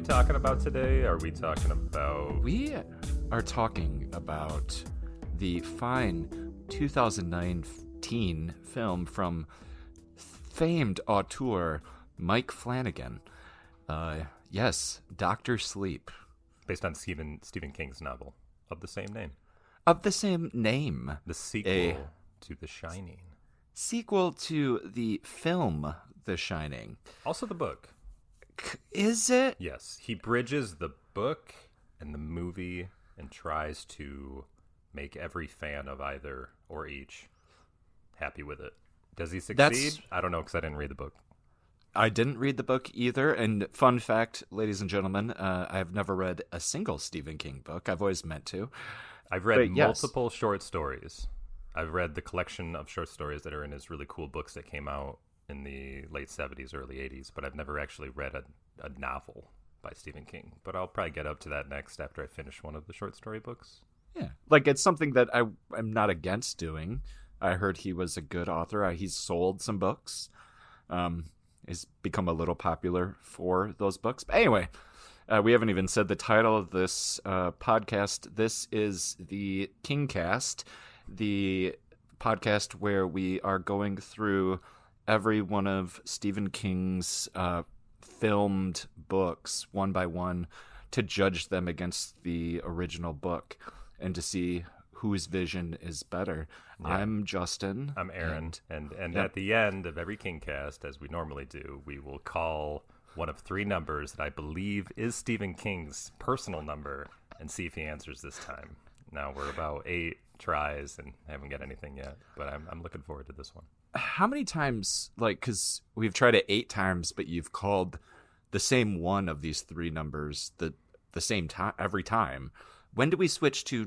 talking about today? Are we talking about... We are talking about the fine 2019 film from famed auteur Mike Flanagan. Yes, Dr. Sleep. Based on Stephen King's novel of the same name. Of the same name. The sequel to The Shining. Sequel to the film The Shining. Also the book. Is it? Yes. He bridges the book and the movie and tries to make every fan of either or each happy with it. Does he succeed? I don't know because I didn't read the book. I didn't read the book either. And fun fact, ladies and gentlemen, I've never read a single Stephen King book. I've always meant to. I've read multiple short stories. I've read the collection of short stories that are in his really cool books that came out in the late 70s, early 80s, but I've never actually read a novel by Stephen King. But I'll probably get up to that next after I finish one of the short story books. Yeah, like it's something that I'm not against doing. I heard he was a good author. He's sold some books. He's become a little popular for those books. But anyway, we haven't even said the title of this podcast. This is the Kingcast, the podcast where we are going through every one of Stephen King's filmed books one by one to judge them against the original book and to see whose vision is better. Yeah. I'm Justin. I'm Aaron. And yep. At the end of every Kingcast, as we normally do, we will call one of three numbers that I believe is Stephen King's personal number and see if he answers this time. Now we're about 8 tries and haven't got anything yet, but I'm looking forward to this one. How many times, because we've tried it 8 times, but you've called the same one of these 3 numbers the same time every time. When do we switch to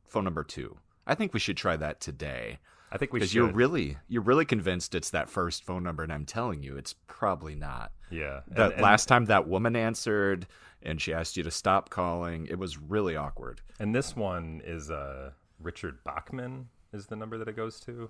phone number 2? I think we should try that today. I think we should. Because you're really convinced it's that first phone number, and I'm telling you, it's probably not. Yeah. Last time that woman answered, and she asked you to stop calling, it was really awkward. And this one is Richard Bachman is the number that it goes to.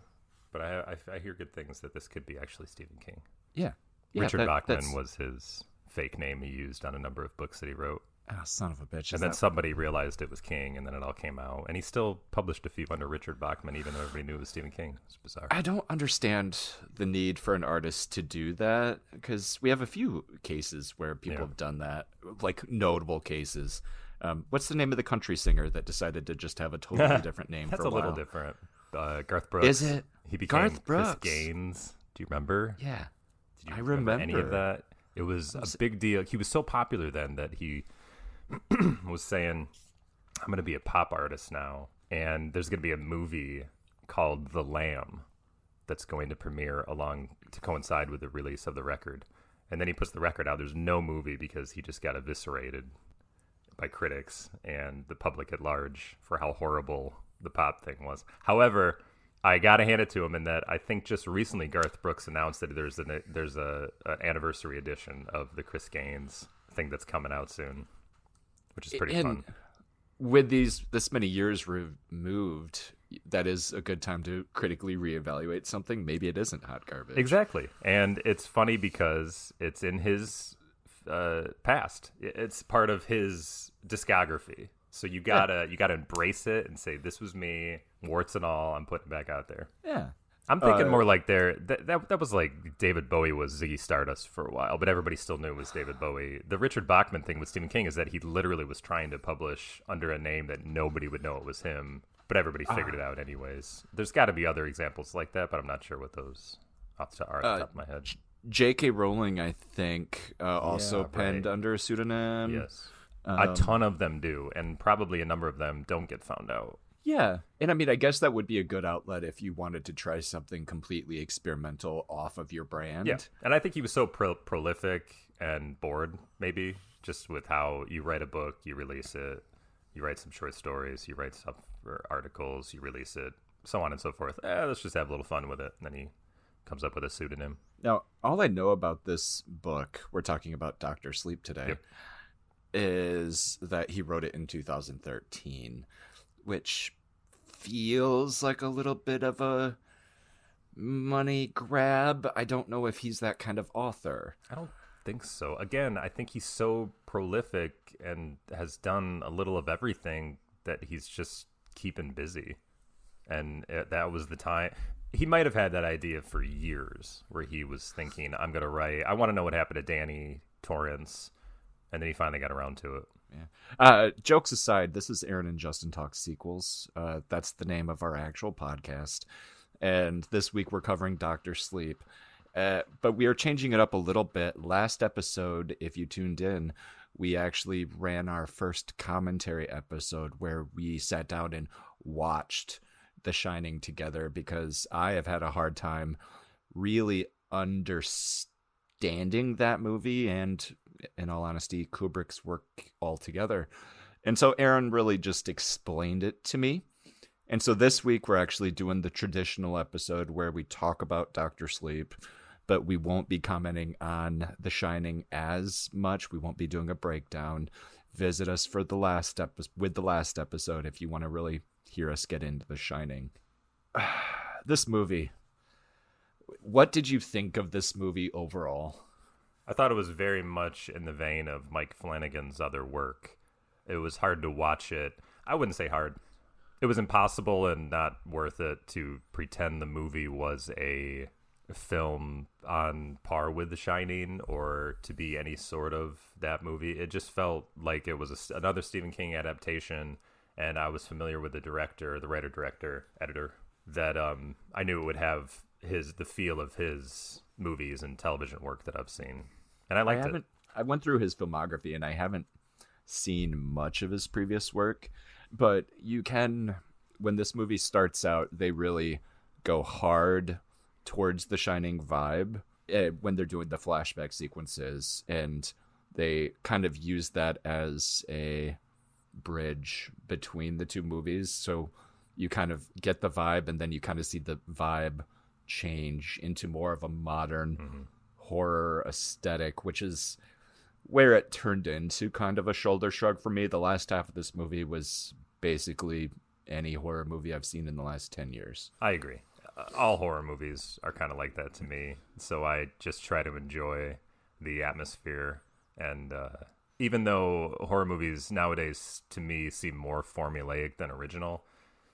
But I hear good things that this could be actually Stephen King. Yeah. Richard Bachman was his fake name he used on a number of books that he wrote. Oh, son of a bitch. And then somebody realized it was King, and then it all came out. And he still published a few under Richard Bachman, even though everybody knew it was Stephen King. It's bizarre. I don't understand the need for an artist to do that, because we have a few cases where people have done that, like notable cases. What's the name of the country singer that decided to just have a totally different name for a while? That's a little different. Garth Brooks. Is it? He became Garth Brooks. Chris Gaines. Do you remember? Yeah. Did you remember any of that? It was a big deal. He was so popular then that he was saying, I'm going to be a pop artist now, and there's going to be a movie called The Lamb that's going to premiere to coincide with the release of the record. And then he puts the record out. There's no movie because he just got eviscerated by critics and the public at large for how horrible the pop thing was. However, I gotta hand it to him in that I think just recently Garth Brooks announced that there's an anniversary edition of the Chris Gaines thing that's coming out soon, which is pretty fun. With this many years removed, that is a good time to critically reevaluate something. Maybe it isn't hot garbage. Exactly, and it's funny because it's in his past. It's part of his discography. So you gotta embrace it and say, this was me, warts and all. I'm putting it back out there. Yeah, I'm thinking more like that was like David Bowie was Ziggy Stardust for a while, but everybody still knew it was David Bowie. The Richard Bachman thing with Stephen King is that he literally was trying to publish under a name that nobody would know it was him, but everybody figured it out anyways. There's got to be other examples like that, but I'm not sure what those are off the top of my head. J.K. Rowling, I think, also penned under a pseudonym. Yes. A ton of them do, and probably a number of them don't get found out. Yeah, and I mean, I guess that would be a good outlet if you wanted to try something completely experimental off of your brand. Yeah, and I think he was so prolific and bored, maybe, just with how you write a book, you release it, you write some short stories, you write stuff for articles, you release it, so on and so forth. Let's just have a little fun with it, and then he comes up with a pseudonym. Now, all I know about this book, we're talking about Dr. Sleep today, is that he wrote it in 2013, which feels like a little bit of a money grab. I don't know if he's that kind of author. think so. Again, I think he's so prolific and has done a little of everything that he's just keeping busy. And that was the time. He might have had that idea for years where he was thinking, I'm going to write, I want to know what happened to Danny Torrance. And then he finally got around to it. Yeah. Jokes aside, this is Aaron and Justin Talk Sequels. That's the name of our actual podcast. And this week we're covering Dr. Sleep. But we are changing it up a little bit. Last episode, if you tuned in, we actually ran our first commentary episode where we sat down and watched The Shining together, because I have had a hard time really understanding that movie and, in all honesty, Kubrick's work altogether. And so Aaron really just explained it to me. And so this week we're actually doing the traditional episode where we talk about Dr. Sleep, but we won't be commenting on The Shining as much. We won't be doing a breakdown. Visit us for the last episode if you want to really hear us get into The Shining. This movie. What did you think of this movie overall? I thought it was very much in the vein of Mike Flanagan's other work. It was hard to watch it. I wouldn't say hard. It was impossible and not worth it to pretend the movie was a film on par with The Shining or to be any sort of that movie. It just felt like it was another Stephen King adaptation, and I was familiar with the director, the writer, director, editor, that I knew it would have the feel of his movies and television work that I've seen, and I liked it. I went through his filmography and I haven't seen much of his previous work, but you can, when this movie starts out, they really go hard towards the Shining vibe when they're doing the flashback sequences, and they kind of use that as a bridge between the two movies. So you kind of get the vibe, and then you kind of see the vibe change into more of a modern horror aesthetic, which is where it turned into kind of a shoulder shrug for me. The last half of this movie was basically any horror movie I've seen in the last 10 years. I agree. All horror movies are kind of like that to me. So I just try to enjoy the atmosphere. And even though horror movies nowadays, to me, seem more formulaic than original,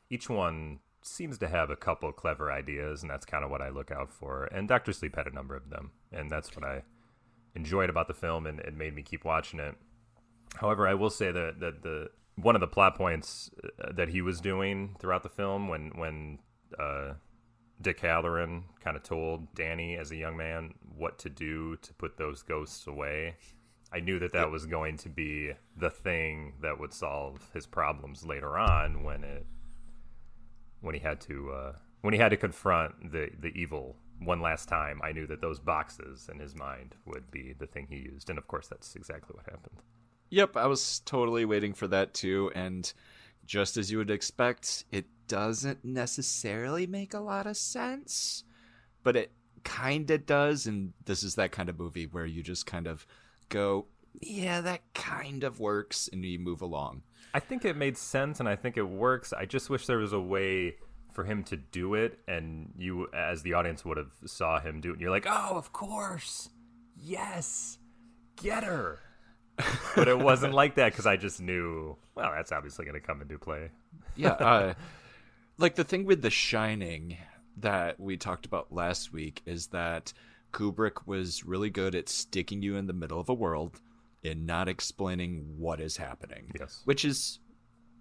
each one seems to have a couple clever ideas, and that's kind of what I look out for. And Dr. Sleep had a number of them, and that's what I enjoyed about the film, and it made me keep watching it. However, I will say that the one of the plot points that he was doing throughout the film, when Dick Halloran kind of told Danny as a young man what to do to put those ghosts away, I knew that was going to be the thing that would solve his problems later on when he had to confront the evil one last time. I knew that those boxes in his mind would be the thing he used, and of course that's exactly what happened. Yep, I was totally waiting for that too, and just as you would expect, it doesn't necessarily make a lot of sense, but it kind of does, and this is that kind of movie where you just kind of go, yeah, that kind of works, and you move along. I think it made sense, and I think it works. I just wish there was a way for him to do it, and you, as the audience, would have saw him do it, and you're like, oh, of course, yes, get her. But it wasn't like that, because I just knew, well, that's obviously going to come into play. Yeah, like the thing with The Shining that we talked about last week is that Kubrick was really good at sticking you in the middle of a world and not explaining what is happening. Yes. Which is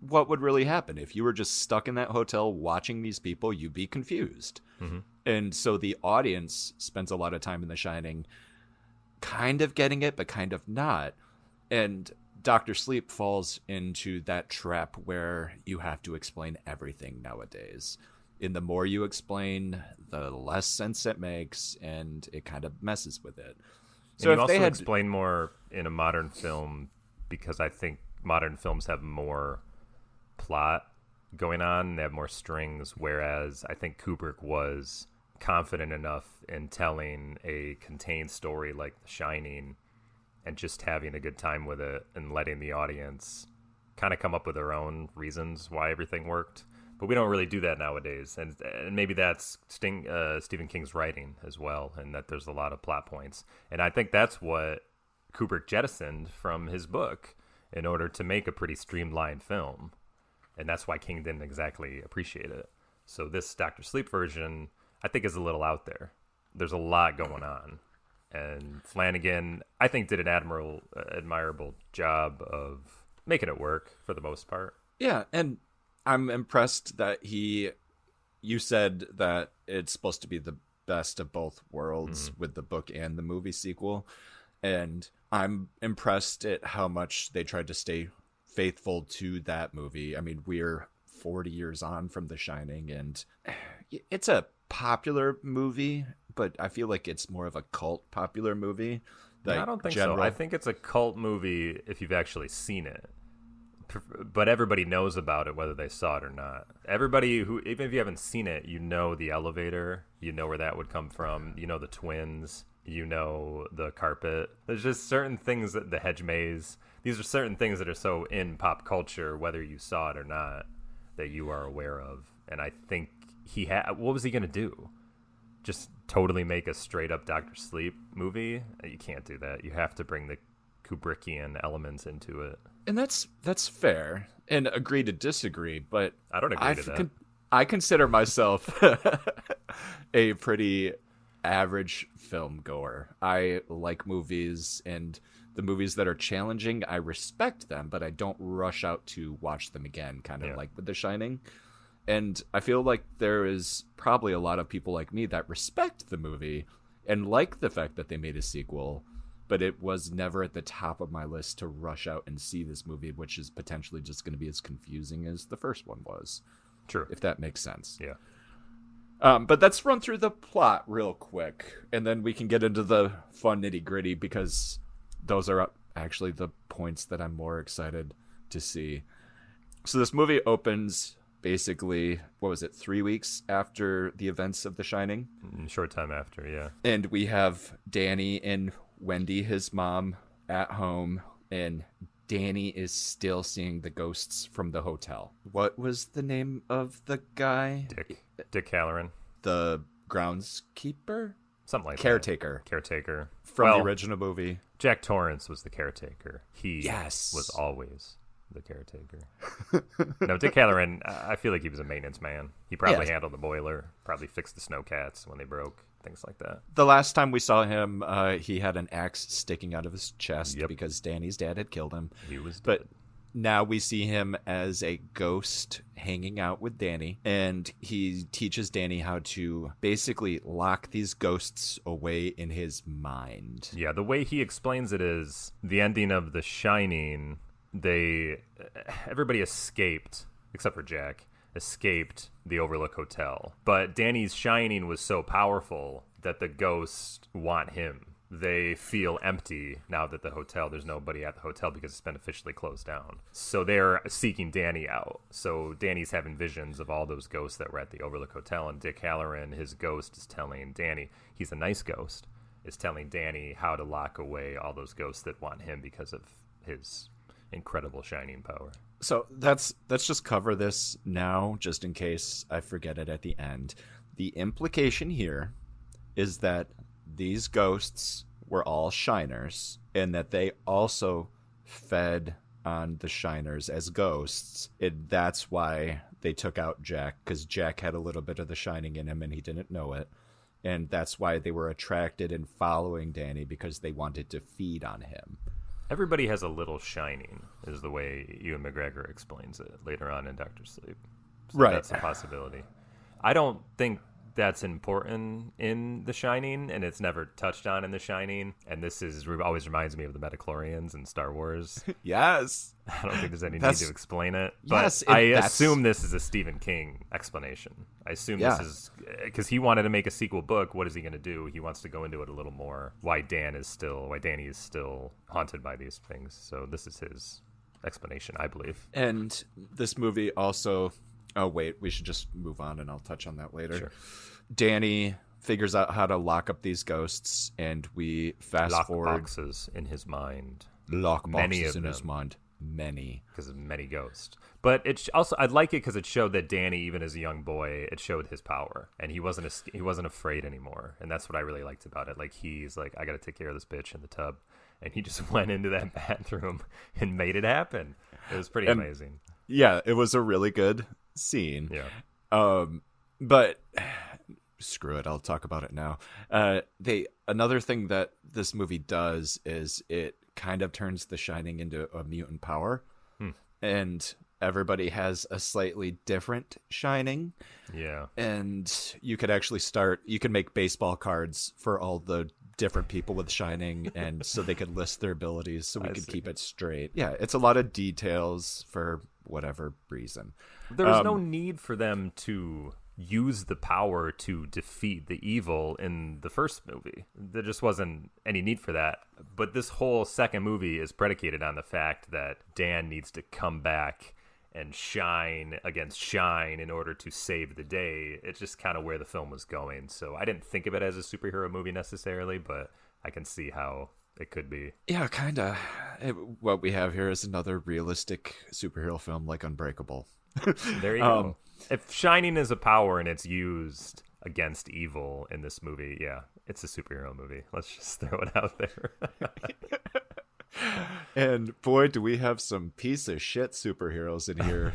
what would really happen. If you were just stuck in that hotel watching these people, you'd be confused. Mm-hmm. And so the audience spends a lot of time in The Shining kind of getting it, but kind of not. And Dr. Sleep falls into that trap where you have to explain everything nowadays. And the more you explain, the less sense it makes, and it kind of messes with it. So and you also explain more in a modern film, because I think modern films have more plot going on. They have more strings, whereas I think Kubrick was confident enough in telling a contained story like The Shining and just having a good time with it and letting the audience kind of come up with their own reasons why everything worked. But we don't really do that nowadays, and maybe that's Stephen King's writing as well, and that there's a lot of plot points. And I think that's what Kubrick jettisoned from his book in order to make a pretty streamlined film, and that's why King didn't exactly appreciate it. So this Dr. Sleep version, I think, is a little out there. There's a lot going on, and Flanagan, I think, did an admirable job of making it work for the most part. Yeah, and I'm impressed that you said that it's supposed to be the best of both worlds with the book and the movie sequel. And I'm impressed at how much they tried to stay faithful to that movie. I mean, we're 40 years on from The Shining, and it's a popular movie, but I feel like it's more of a cult popular movie. I don't think so. I think it's a cult movie if you've actually seen it. But everybody knows about it, whether they saw it or not. Everybody who, even if you haven't seen it, you know the elevator, you know where that would come from, you know the twins, you know the carpet. There's just certain things that the hedge maze, these are certain things that are so in pop culture, whether you saw it or not, that you are aware of. And I think what was he going to do? Just totally make a straight up Dr. Sleep movie? You can't do that. You have to bring the Kubrickian elements into it. And that's fair, and agree to disagree, but I don't agree to that. I consider myself a pretty average film goer. I like movies, and the movies that are challenging, I respect them, but I don't rush out to watch them again, kind of like with The Shining. And I feel like there is probably a lot of people like me that respect the movie and like the fact that they made a sequel, but it was never at the top of my list to rush out and see this movie, which is potentially just going to be as confusing as the first one was. True. If that makes sense. Yeah. But let's run through the plot real quick, and then we can get into the fun nitty-gritty, because those are actually the points that I'm more excited to see. So this movie opens basically, 3 weeks after the events of The Shining? Short time after, yeah. And we have Danny and Wendy, his mom, at home, and Danny is still seeing the ghosts from the hotel. What was the name of the guy? Dick Halloran. The groundskeeper? Something like Caretaker. that. Caretaker. From the original movie. Jack Torrance was the caretaker. He was always the caretaker. No, Dick Halloran, I feel like he was a maintenance man. He probably handled the boiler, probably fixed the snowcats when they broke, things like that. The last time we saw him, he had an axe sticking out of his chest because Danny's dad had killed him. He was dead. But now we see him as a ghost hanging out with Danny, and he teaches Danny how to basically lock these ghosts away in his mind. Yeah, the way he explains it is the ending of The Shining, everybody escaped, except for Jack, escaped the Overlook Hotel. But Danny's shining was so powerful that the ghosts want him. They feel empty now that there's nobody at the hotel because it's been officially closed down. So they're seeking Danny out. So Danny's having visions of all those ghosts that were at the Overlook Hotel, and Dick Halloran, his ghost, is telling Danny, he's a nice ghost, is telling Danny how to lock away all those ghosts that want him because of his incredible shining power. So let's just cover this now, just in case I forget it at the end. The implication here is that these ghosts were all shiners, and that they also fed on the shiners as ghosts. And that's why they took out Jack, because Jack had a little bit of the shining in him and he didn't know it. And that's why they were attracted and following Danny, because they wanted to feed on him. Everybody has a little shining, is the way Ewan McGregor explains it later on in Dr. Sleep. So right. That's a possibility. I don't think that's important in The Shining, and it's never touched on in The Shining. And this always reminds me of the Metachlorians in Star Wars. Yes. I don't think there's any need to explain it. But yes, I assume this is a Stephen King explanation. I assume this is because he wanted to make a sequel book. What is he going to do? He wants to go into it a little more. Why Danny is still haunted by these things. So this is his explanation, I believe. And this movie also... Oh, wait, we should just move on, and I'll touch on that later. Sure. Danny figures out how to lock up these ghosts, and we fast forward. Lock boxes in his mind. Lock boxes in his mind. many. Because of many ghosts. But it also, I like it because it showed that Danny, even as a young boy, it showed his power, and he wasn't afraid anymore, and that's what I really liked about it. Like, he's like, I got to take care of this bitch in the tub, and he just went into that bathroom and made it happen. It was pretty amazing. Yeah, it was a really good scene. Yeah. But screw it, I'll talk about it now. Another thing that this movie does is it kind of turns The Shining into a mutant power, and everybody has a slightly different Shining. Yeah. And you could actually you can make baseball cards for all the different people with Shining, and so they could list their abilities so we could keep it straight. Yeah, it's a lot of details for whatever reason. There was no need for them to use the power to defeat the evil in the first movie. There just wasn't any need for that. But this whole second movie is predicated on the fact that Dan needs to come back and shine against shine in order to save the day. It's just kind of where the film was going. So I didn't think of it as a superhero movie necessarily, but I can see how it could be. Yeah, kind of. What we have here is another realistic superhero film like Unbreakable. There you go. If shining is a power and it's used against evil in this movie, yeah, it's a superhero movie. Let's just throw it out there. And boy, do we have some piece of shit superheroes in here.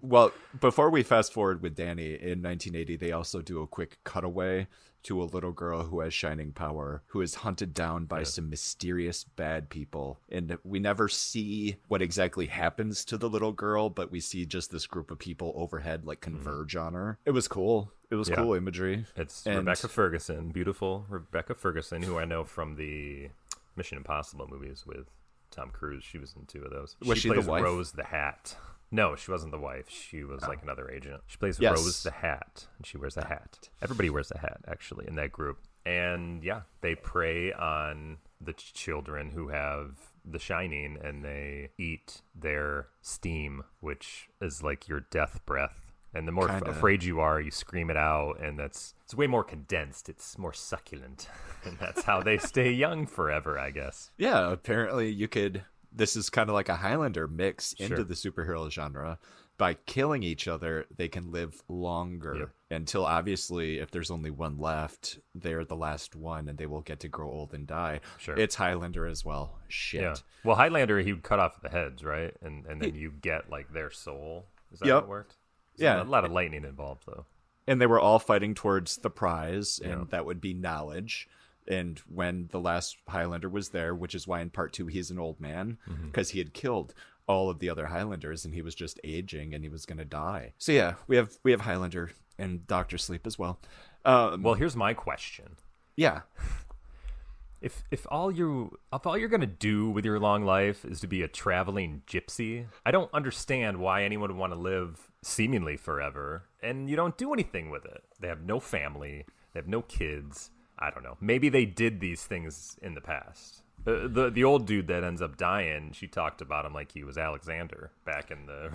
Well, before we fast forward with Danny, in 1980, they also do a quick cutaway to a little girl who has shining power, who is hunted down by some mysterious bad people. And we never see what exactly happens to the little girl, but we see just this group of people overhead like converge on her. It was cool. It was cool imagery. It's Rebecca Ferguson, beautiful Rebecca Ferguson, who I know from the Mission Impossible movies with Tom Cruise. She was in 2 of those. Was she plays the wife? Rose the Hat. No, she wasn't the wife. She was like another agent. She plays Rose the Hat, and she wears a hat. Everybody wears a hat, actually, in that group. And yeah, they prey on the children who have the shining, and they eat their steam, which is like your death breath. And the more afraid you are, you scream it out, and it's way more condensed. It's more succulent, and that's how they stay young forever, I guess. Yeah, apparently you could. This is kind of like a Highlander mix into the superhero genre. By killing each other, they can live longer until, obviously, if there's only one left, they're the last one, and they will get to grow old and die. Sure. It's Highlander as well. Shit. Yeah. Well, Highlander, he would cut off the heads, right? And then you get like their soul. Is that how it worked? A lot of lightning involved, though. And they were all fighting towards the prize, and that would be knowledge. And when the last Highlander was there, which is why in part 2 he's an old man, because he had killed all of the other Highlanders, and he was just aging, and he was going to die. So yeah, we have Highlander and Doctor Sleep as well. Well, here's my question. Yeah. If all you're gonna do with your long life is to be a traveling gypsy, I don't understand why anyone would want to live seemingly forever, and you don't do anything with it. They have no family, they have no kids. I don't know. Maybe they did these things in the past. The old dude that ends up dying, she talked about him like he was Alexander back in the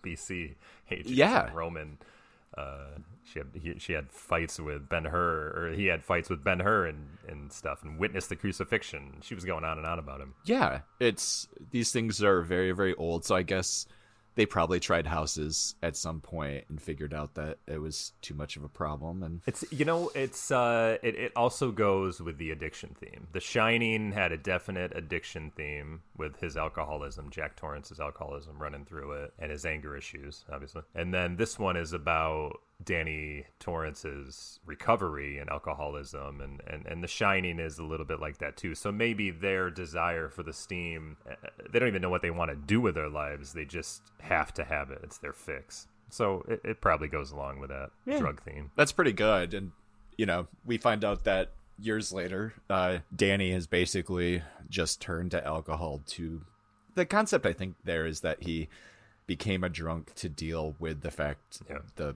BC ages. Yeah. Roman. She had fights with Ben-Hur, or he had fights with Ben-Hur and stuff, and witnessed the crucifixion. She was going on and on about him. Yeah, these things are very, very old, so I guess they probably tried houses at some point and figured out that it was too much of a problem. And it also goes with the addiction theme. The Shining had a definite addiction theme with his alcoholism, Jack Torrance's alcoholism running through it, and his anger issues, obviously. And then this one is about Danny Torrance's recovery and alcoholism, and The Shining is a little bit like that too. So maybe their desire for the steam, they don't even know what they want to do with their lives. They just have to have it. It's their fix. So it probably goes along with that drug theme. That's pretty good. And, we find out that years later, Danny has basically just turned to alcohol to... The concept, I think, there is that he became a drunk to deal with the fact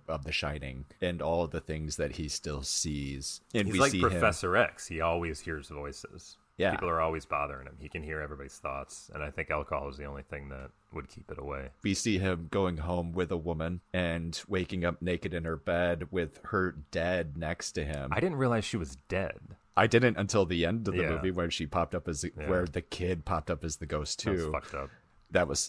of the Shining and all of the things that he still sees. And he's like Professor X. He always hears voices. Yeah. People are always bothering him. He can hear everybody's thoughts. And I think alcohol is the only thing that would keep it away. We see him going home with a woman and waking up naked in her bed with her dead next to him. I didn't realize she was dead. I didn't until the end of the Yeah. movie where she popped up as where the kid popped up as the ghost too. That's fucked up.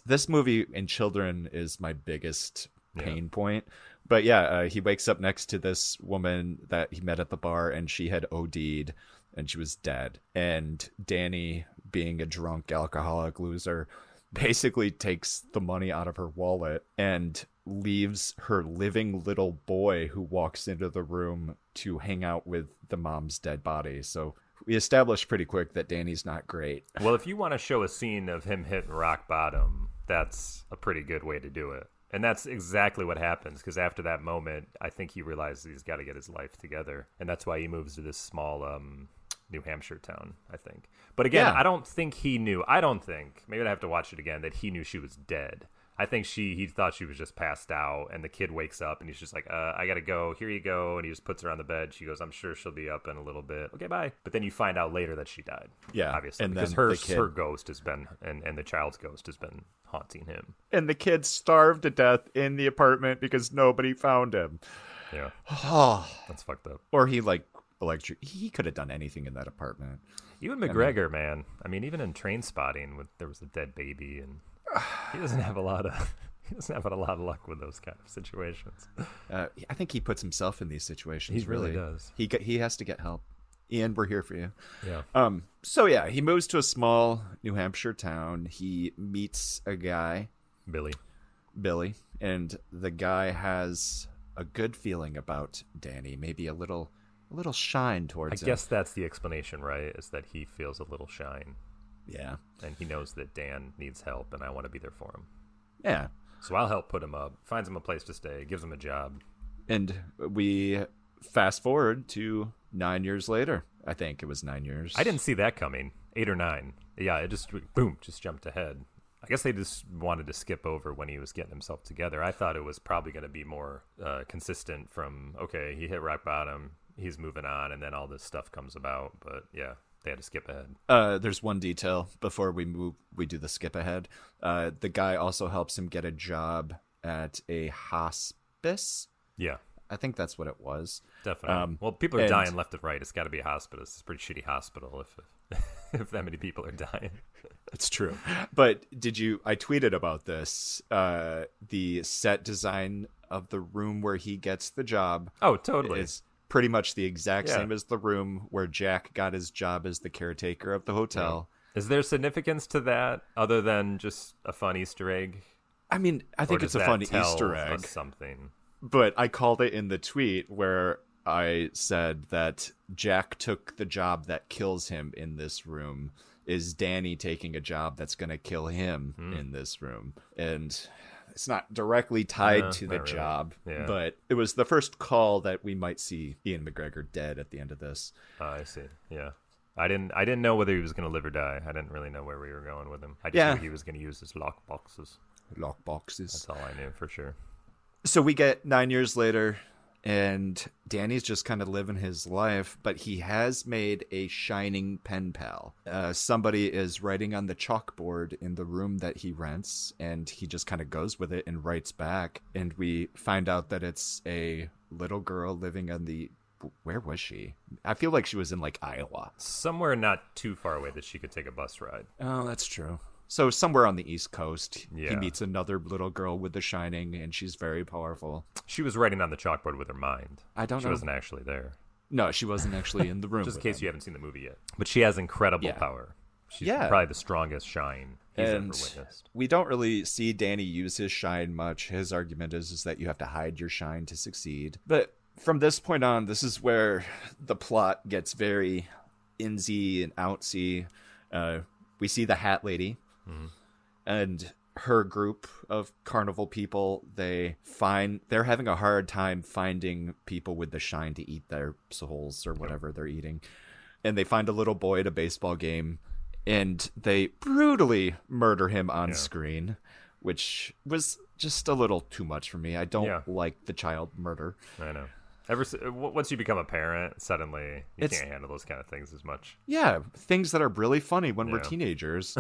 This movie in children is my biggest pain point. But yeah, he wakes up next to this woman that he met at the bar, and she had OD'd and she was dead. And Danny, being a drunk alcoholic loser, basically takes the money out of her wallet and leaves her living little boy who walks into the room to hang out with the mom's dead body. So we established pretty quick that Danny's not great. Well, if you want to show a scene of him hitting rock bottom, that's a pretty good way to do it. And that's exactly what happens, because after that moment, I think he realizes he's got to get his life together. And that's why he moves to this small New Hampshire town, I think. But again, I don't think he knew. Maybe I have to watch it again, that he knew she was dead. I think he thought she was just passed out, and the kid wakes up and he's just like, I gotta go, here you go, and he just puts her on the bed. She goes, I'm sure she'll be up in a little bit, okay, bye. But then you find out later that she died, obviously, and because then her ghost has been, and the child's ghost has been haunting him. And the kid starved to death in the apartment because nobody found him. Yeah. That's fucked up. Or he he could have done anything in that apartment. Ewan McGregor, man, I mean, even in Train Spotting, there was a dead baby, and he doesn't have a lot of luck with those kind of situations. I think he puts himself in these situations. He really does. He has to get help. Ian, we're here for you. Yeah. So yeah, he moves to a small New Hampshire town. He meets a guy, Billy, and the guy has a good feeling about Danny, maybe a little shine towards him. I guess that's the explanation, right? Is that he feels a little shine. Yeah. And he knows that Dan needs help, and I want to be there for him. Yeah. So I'll help put him up, finds him a place to stay, gives him a job. And we fast forward to 9 years later. I think it was 9 years. I didn't see that coming. 8 or 9. Yeah, it just, boom, just jumped ahead. I guess they just wanted to skip over when he was getting himself together. I thought it was probably going to be more consistent from, okay, he hit rock bottom, he's moving on, and then all this stuff comes about. But yeah, they had to skip ahead. There's one detail before we do the skip ahead. The guy also helps him get a job at a hospice. Yeah. I think that's what it was. Definitely. Well, people are dying left and right. It's got to be a hospice. It's a pretty shitty hospital if that many people are dying. It's true. But I tweeted about this. The set design of the room where he gets the job. Oh, totally. Is pretty much the exact same as the room where Jack got his job as the caretaker of the hotel. Yeah. Is there significance to that other than just a fun Easter egg? I mean, I think it's a fun Easter egg. Something. But I called it in the tweet where I said that Jack took the job that kills him in this room. Is Danny taking a job that's going to kill him in this room? And it's not directly tied to the job, but it was the first call that we might see Ewan McGregor dead at the end of this. I see. Yeah. I didn't know whether he was going to live or die. I didn't really know where we were going with him. I just knew he was going to use his lock boxes. That's all I knew for sure. So we get 9 years later, and Danny's just kind of living his life, but he has made a shining pen pal. Somebody is writing on the chalkboard in the room that he rents, and he just kind of goes with it and writes back. And we find out that it's a little girl living on where was she? I feel like she was in like Iowa. Somewhere not too far away that she could take a bus ride. Oh, that's true. So somewhere on the East Coast, he meets another little girl with the shining, and she's very powerful. She was writing on the chalkboard with her mind. I don't know. She wasn't actually there. No, she wasn't actually in the room. Just in case you haven't seen the movie yet. But she has incredible power. She's probably the strongest shine he's ever witnessed. We don't really see Danny use his shine much. His argument is that you have to hide your shine to succeed. But from this point on, this is where the plot gets very insy and outsy. We see the Hat Lady. Mm-hmm. And her group of carnival people, they're having a hard time finding people with the shine to eat their souls or whatever they're eating. And they find a little boy at a baseball game, and they brutally murder him on screen, which was just a little too much for me. I don't like the child murder. I know. Once you become a parent, suddenly you can't handle those kind of things as much. Yeah, things that are really funny when we're teenagers.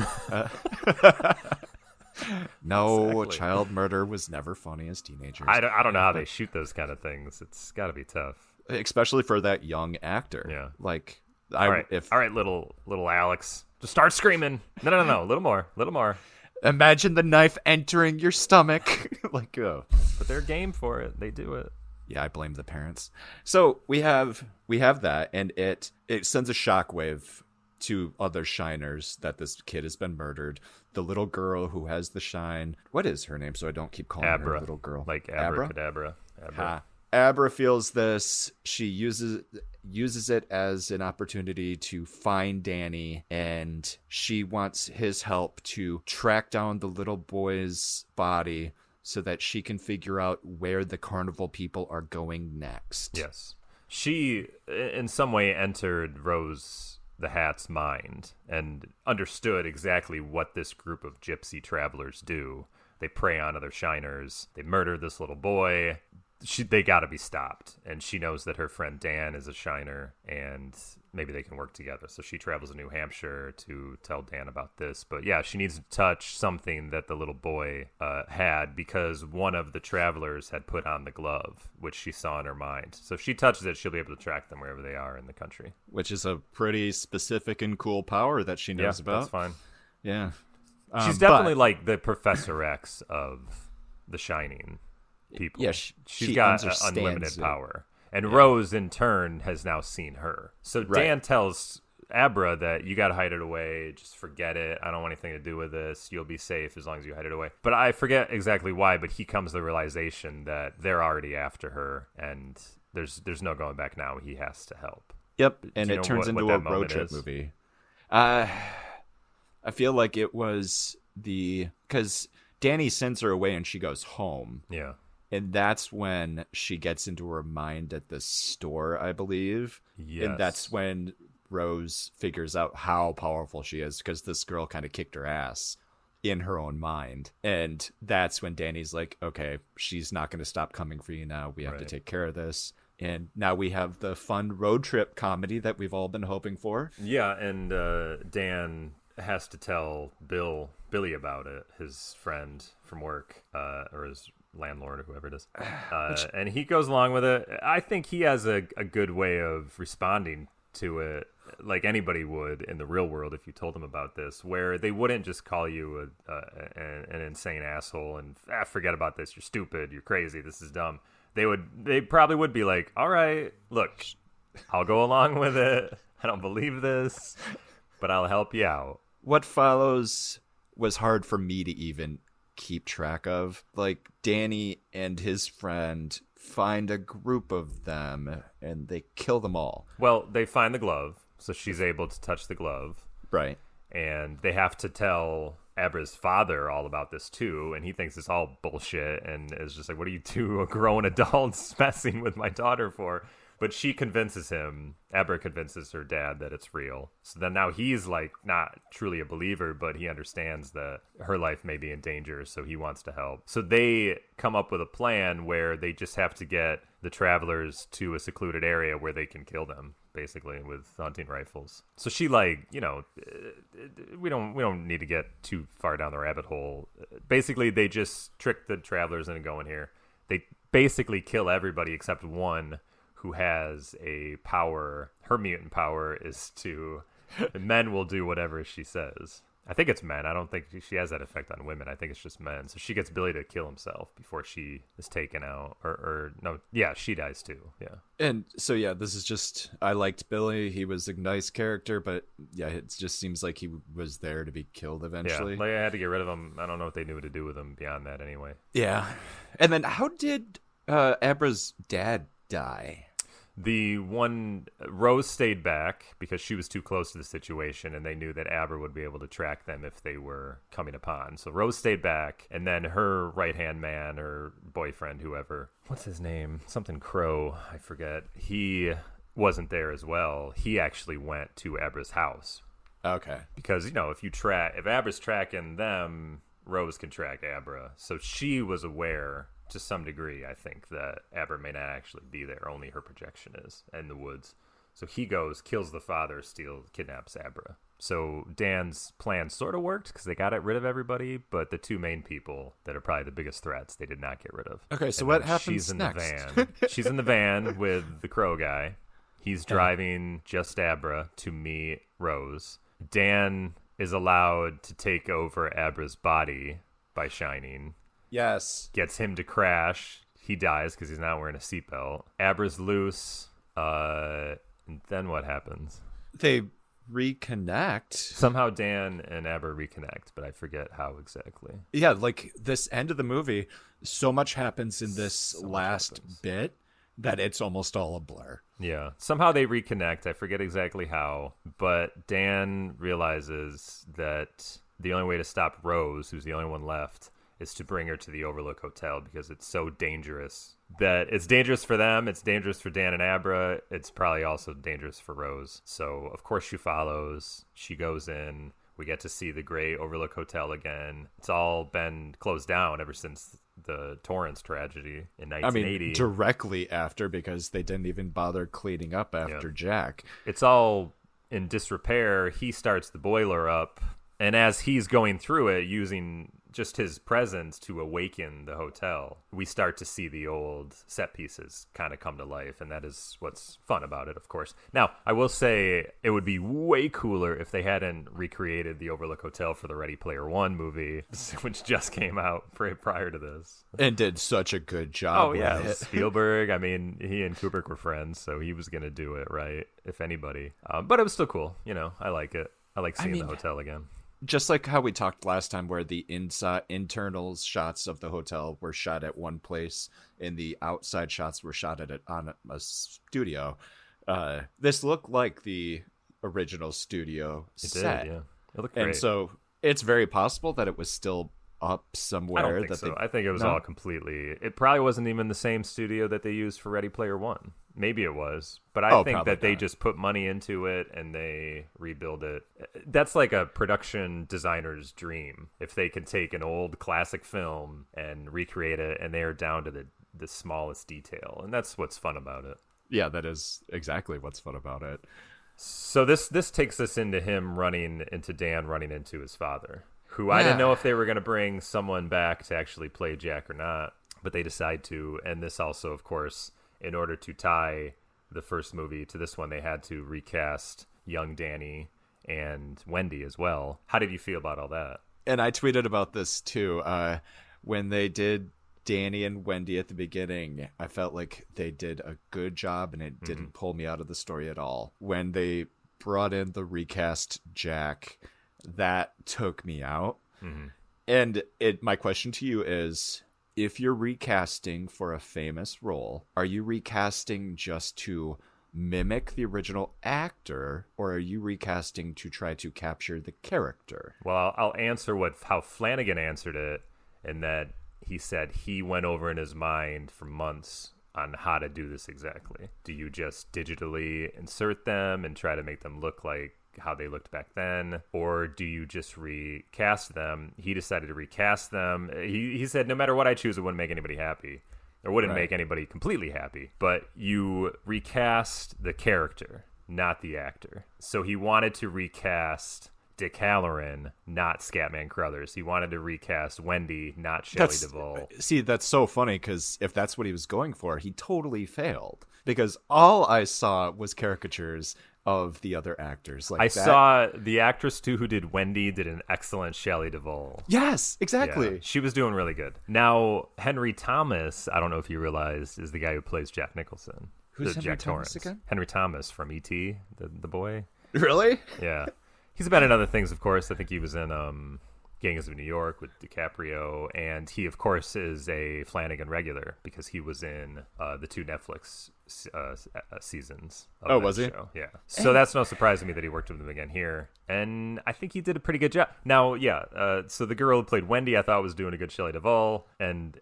No, child murder was never funny as teenagers. I don't know how they shoot those kind of things. It's got to be tough. Especially for that young actor. Yeah. Like, All right, little Alex, just start screaming. No, a little more. Imagine the knife entering your stomach. Like, oh. But they're game for it. They do it. Yeah, I blame the parents. So we have that, and it sends a shockwave to other shiners that this kid has been murdered. The little girl who has the shine. What is her name? So I don't keep calling her little girl. Like Abracadabra. Abra feels this. She uses it as an opportunity to find Danny, and she wants his help to track down the little boy's body so that she can figure out where the carnival people are going next. Yes. She, in some way, entered Rose the Hat's mind and understood exactly what this group of gypsy travelers do. They prey on other shiners. They murder this little boy. They got to be stopped. And she knows that her friend Dan is a shiner, and maybe they can work together. So she travels to New Hampshire to tell Dan about this. But yeah, she needs to touch something that the little boy had, because one of the travelers had put on the glove, which she saw in her mind. So if she touches it, she'll be able to track them wherever they are in the country. Which is a pretty specific and cool power that she knows about. That's fine. Yeah. She's definitely like the Professor X of The Shining people. Yeah, she's got unlimited power. And Rose, in turn, has now seen her. So Dan tells Abra that you got to hide it away. Just forget it. I don't want anything to do with this. You'll be safe as long as you hide it away. But I forget exactly why, but he comes to the realization that they're already after her, and there's no going back now. He has to help. Yep, and it turns into a road trip movie. I feel like it was because Danny sends her away and she goes home. Yeah. And that's when she gets into her mind at the store, I believe. Yes. And that's when Rose figures out how powerful she is, because this girl kind of kicked her ass in her own mind. And that's when Danny's like, okay, she's not going to stop coming for you now. We have to take care of this. And now we have the fun road trip comedy that we've all been hoping for. Yeah, and Dan has to tell Billy about it, his friend from work, or his landlord or whoever it is. And he goes along with it. I think he has a good way of responding to it, like anybody would in the real world if you told them about this, where they wouldn't just call you an insane asshole and forget about this, you're stupid, you're crazy, this is dumb. They probably would be like, all right, look, I'll go along with it. I don't believe this, but I'll help you out. What follows was hard for me to even keep track of. Like, Danny and his friend find a group of them and they kill them all. Well, they find the glove, so she's able to touch the glove. Right. And they have to tell Abra's father all about this too, and he thinks it's all bullshit and is just like, what are you two grown adults messing with my daughter for? But she convinces him, Abra convinces her dad that it's real. So then now he's like not truly a believer, but he understands that her life may be in danger, so he wants to help. So they come up with a plan where they just have to get the travelers to a secluded area where they can kill them, basically, with hunting rifles. So she, like, you know, we don't need to get too far down the rabbit hole. Basically, they just trick the travelers into going here. They basically kill everybody except one who has a power. Her mutant power is to men will do whatever she says. I think it's men. I don't think she has that effect on women. I think it's just men. So she gets Billy to kill himself before she is taken out. Or no, yeah, she dies too. Yeah. And so, yeah, this is just, I liked Billy. He was a nice character, but yeah, it just seems like he was there to be killed eventually. Yeah, like I had to get rid of him. I don't know what they knew what to do with him beyond that anyway. Yeah. And then how did Abra's dad die? The one, Rose stayed back because she was too close to the situation, and they knew that Abra would be able to track them if they were coming upon. So Rose stayed back, and then her right-hand man or boyfriend, whoever, what's his name? Something Crow, I forget. He wasn't there as well. He actually went to Abra's house. Okay. Because, you know, if Abra's tracking them, Rose can track Abra. So she was aware to some degree, I think, that Abra may not actually be there. Only her projection is in the woods. So he goes, kills the father, kidnaps Abra. So Dan's plan sort of worked because they got rid of everybody, but the two main people that are probably the biggest threats, they did not get rid of. Okay, so what happens next? The van. She's in the van with the Crow guy. He's driving just Abra to meet Rose. Dan is allowed to take over Abra's body by Shining. Yes. Gets him to crash. He dies because he's not wearing a seatbelt. Abra's loose. And then what happens? They reconnect. Somehow Dan and Abra reconnect, but I forget how exactly. Yeah, like this end of the movie, so much happens in this last bit that it's almost all a blur. Yeah. Somehow they reconnect. I forget exactly how, but Dan realizes that the only way to stop Rose, who's the only one left, is to bring her to the Overlook Hotel because it's so dangerous. That it's dangerous for them, it's dangerous for Dan and Abra, it's probably also dangerous for Rose. So, of course, she follows. She goes in. We get to see the great Overlook Hotel again. It's all been closed down ever since the Torrance tragedy in 1980. I mean, directly after, because they didn't even bother cleaning up after Jack. It's all in disrepair. He starts the boiler up, and as he's going through it, using just his presence to awaken the hotel, we start to see the old set pieces kind of come to life, and that is what's fun about it, of course. Now, I will say it would be way cooler if they hadn't recreated the Overlook Hotel for the Ready Player One movie, which just came out prior to this. And did such a good job. Oh, yeah. Spielberg, I mean, he and Kubrick were friends, so he was going to do it right, if anybody. But it was still cool. You know, I like it. I like seeing the hotel again. Just like how we talked last time, where the internal shots of the hotel were shot at one place and the outside shots were shot on a studio. This looked like the original studio set. Did, yeah. It looked great. And so it's very possible that it was still up somewhere. I don't think so. I think it was all completely... It probably wasn't even the same studio that they used for Ready Player One. Maybe it was, but I think that they just put money into it and they rebuild it. That's like a production designer's dream. If they can take an old classic film and recreate it, and they are down to the smallest detail, and that's what's fun about it. Yeah, that is exactly what's fun about it. So this takes us into Dan running into his father, who I didn't know if they were going to bring someone back to actually play Jack or not, but they decide to. And this also, of course, in order to tie the first movie to this one, they had to recast young Danny and Wendy as well. How did you feel about all that? And I tweeted about this too. When they did Danny and Wendy at the beginning, I felt like they did a good job and it didn't pull me out of the story at all. When they brought in the recast Jack, that took me out. And my question to you is, if you're recasting for a famous role, are you recasting just to mimic the original actor, or are you recasting to try to capture the character? Well, I'll answer how Flanagan answered it, in that he said he went over in his mind for months on how to do this exactly. Do you just digitally insert them and try to make them look like how they looked back then, or do you just recast them? He decided to recast them. He said, no matter what I choose, it wouldn't make anybody happy, or wouldn't make anybody completely happy, but you recast the character, not the actor. So he wanted to recast Dick Halloran, not Scatman Crothers. He wanted to recast Wendy, not Shelley Duvall. See, that's so funny, because if that's what he was going for, he totally failed, because all I saw was caricatures of the other actors. I saw the actress too who did Wendy did an excellent Shelley Duvall. Yes, exactly. Yeah, she was doing really good. Now, Henry Thomas, I don't know if you realized, is the guy who plays Jack Nicholson. Who's Henry Jack Thomas Torrance again? Henry Thomas from E.T., the boy. Really? Yeah. He's been in other things, of course. I think he was in Gangs of New York with DiCaprio, and he, of course, is a Flanagan regular because he was in the 2 Netflix seasons of that was he? show. Yeah. So that's no surprise to me that he worked with him again here, and I think he did a pretty good job. Now, so the girl who played Wendy, I thought was doing a good Shelley Duvall, and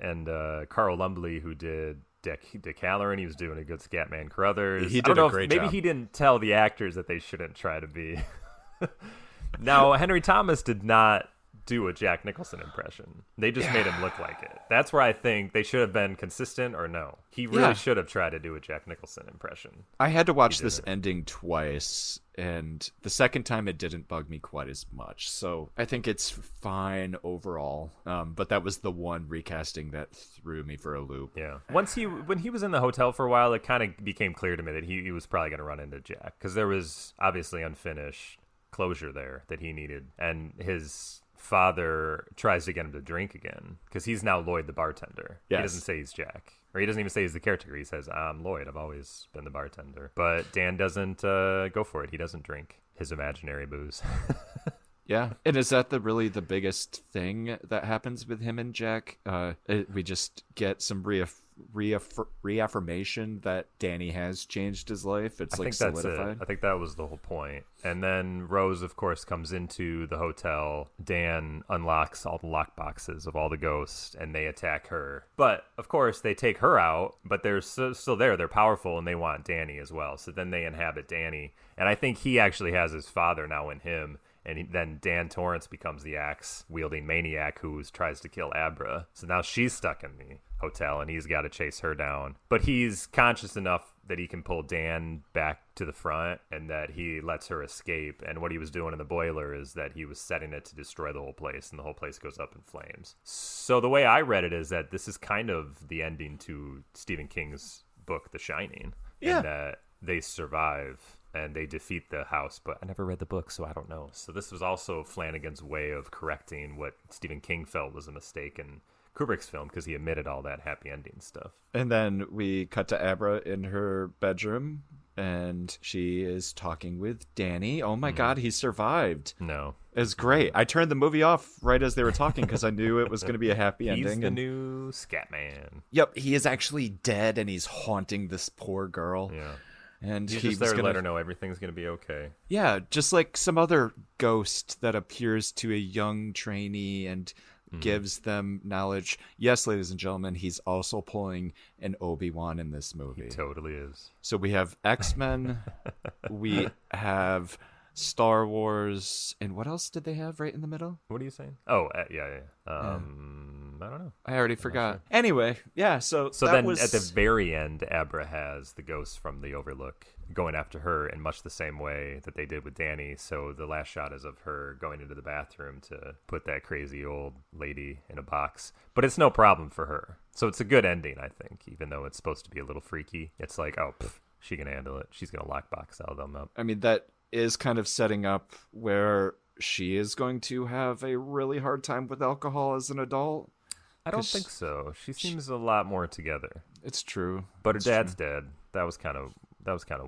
Carl Lumbly, who did Dick Halloran, he was doing a good Scatman Crothers. He did a great job. Maybe he didn't tell the actors that they shouldn't try to be. Now, Henry Thomas did not do a Jack Nicholson impression. They just made him look like it. That's where I think they should have been consistent, or no. He really should have tried to do a Jack Nicholson impression. I had to watch this ending twice, and the second time it didn't bug me quite as much. So I think it's fine overall. But that was the one recasting that threw me for a loop. Yeah. When he was in the hotel for a while, it kind of became clear to me that he was probably going to run into Jack, because there was obviously unfinished closure there that he needed, and his father tries to get him to drink again because he's now Lloyd the bartender. Yes. He doesn't say he's Jack, or he doesn't even say he's the caretaker. He says, I'm Lloyd, I've always been the bartender. But Dan doesn't go for it. He doesn't drink his imaginary booze. Yeah. And is that really the biggest thing that happens with him and Jack? We just get some reaffirmation that Danny has changed his life. It's like solidified. I think that was the whole point. And then Rose, of course, comes into the hotel. Dan unlocks all the lock boxes of all the ghosts, and they attack her. But of course, they take her out, but they're still there. They're powerful, and they want Danny as well. So then they inhabit Danny. And I think he actually has his father now in him. And then Dan Torrance becomes the axe-wielding maniac who tries to kill Abra. So now she's stuck in the hotel, and he's got to chase her down. But he's conscious enough that he can pull Dan back to the front, and that he lets her escape. And what he was doing in the boiler is that he was setting it to destroy the whole place, and the whole place goes up in flames. So the way I read it is that this is kind of the ending to Stephen King's book, The Shining. Yeah. And that they survive and they defeat the house, but I never read the book, so I don't know. So this was also Flanagan's way of correcting what Stephen King felt was a mistake in Kubrick's film, because he omitted all that happy ending stuff. And then we cut to Abra in her bedroom, and she is talking with Danny. Oh my God, he survived. No. It's great. I turned the movie off right as they were talking because I knew it was going to be a happy ending. He's the new Scatman. Yep, he is actually dead, and he's haunting this poor girl. Yeah. And he's just there to let her know everything's going to be okay. Yeah, just like some other ghost that appears to a young trainee and gives them knowledge. Yes, ladies and gentlemen, he's also pulling an Obi-Wan in this movie. He totally is. So we have X-Men, we have Star Wars, and what else did they have right in the middle? What are you saying? Oh, yeah. I don't know. I already forgot. Sure. Anyway, yeah, so then at the very end, Abra has the ghosts from the Overlook going after her in much the same way that they did with Danny. So the last shot is of her going into the bathroom to put that crazy old lady in a box. But it's no problem for her. So it's a good ending, I think, even though it's supposed to be a little freaky. It's like, she can handle it. She's going to lockbox all of them up. I mean, that is kind of setting up where she is going to have a really hard time with alcohol as an adult. I don't think so. She seems a lot more together. It's true. But her dad's dead. That was kind of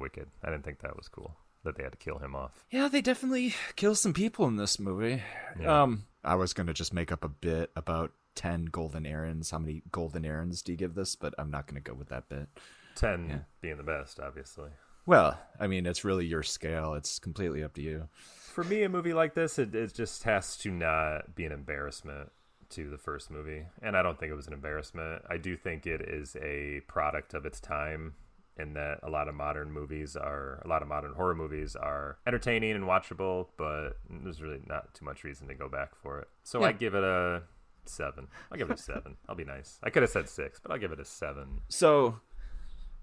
wicked. I didn't think that was cool that they had to kill him off. Yeah, they definitely kill some people in this movie. Yeah. I was going to just make up a bit about 10 golden errands. How many golden errands do you give this? But I'm not going to go with that bit. 10 being the best, obviously. Well, I mean, it's really your scale. It's completely up to you. For me, a movie like this, it just has to not be an embarrassment to the first movie. And I don't think it was an embarrassment. I do think it is a product of its time, in that a lot of modern horror movies are entertaining and watchable, but there's really not too much reason to go back for it. So I give it a 7. I'll give it a 7. I'll be nice. I could have said 6, but I'll give it a 7. So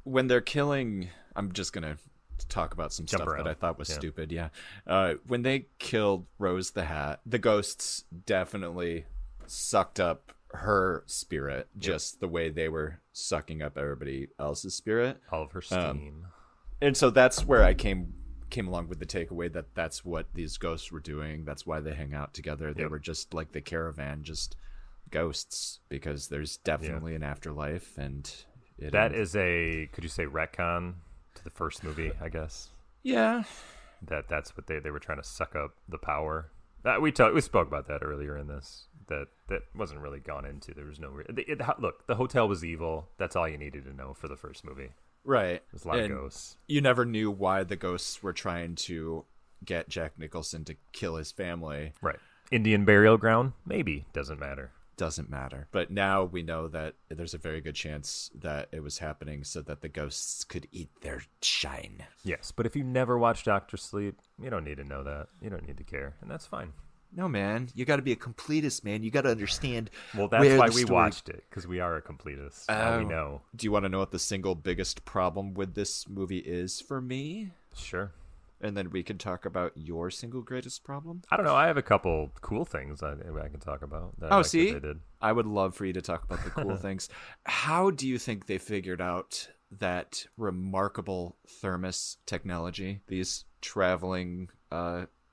when they're killing, I'm just going to talk about some stuff that I thought was stupid. Yeah. When they killed Rose the Hat, the ghosts definitely sucked up her spirit, just the way they were sucking up everybody else's spirit. All of her steam. And so that's where I came along with the takeaway that that's what these ghosts were doing. That's why they hang out together. They were just like the caravan, just ghosts, because there's definitely an afterlife. And that is could you say retcon to the first movie, I guess? Yeah. That's what they were trying to suck up the power. We spoke about that earlier in this. That wasn't really gone into. There was no look. The hotel was evil. That's all you needed to know for the first movie. Right. There's a lot of ghosts. You never knew why the ghosts were trying to get Jack Nicholson to kill his family. Right. Indian burial ground? Maybe. Doesn't matter. Doesn't matter. But now we know that there's a very good chance that it was happening so that the ghosts could eat their shine. Yes, but if you never watched Doctor Sleep, you don't need to know that. You don't need to care, and that's fine. No, man. You got to be a completist, man. You got to understand. Well, that's why we watched it, because we are a completist. Now we know. Do you want to know what the single biggest problem with this movie is for me? Sure. and then we can talk about your single greatest problem? I don't know. I have a couple cool things I can talk about. That I like see? that they did. I would love for you to talk about the cool things. How do you think they figured out that remarkable thermos technology? These traveling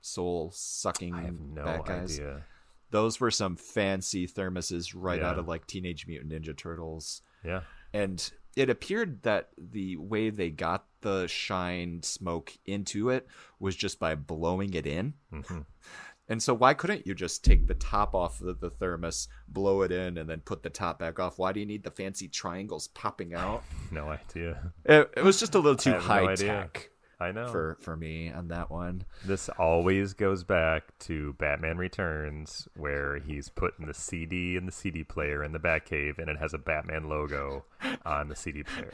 soul-sucking I have no bad guys. idea. Those were some fancy thermoses right out of like Teenage Mutant Ninja Turtles. Yeah. And it appeared that the way they got the shine smoke into it was just by blowing it in. Mm-hmm. And so why couldn't you just take the top off of the thermos, blow it in, and then put the top back off? Why do you need the fancy triangles popping out? No idea. It was just a little too high no tech. I know. For me on that one. This always goes back to Batman Returns, where he's putting the CD in the CD player in the Batcave, and it has a Batman logo on the CD player.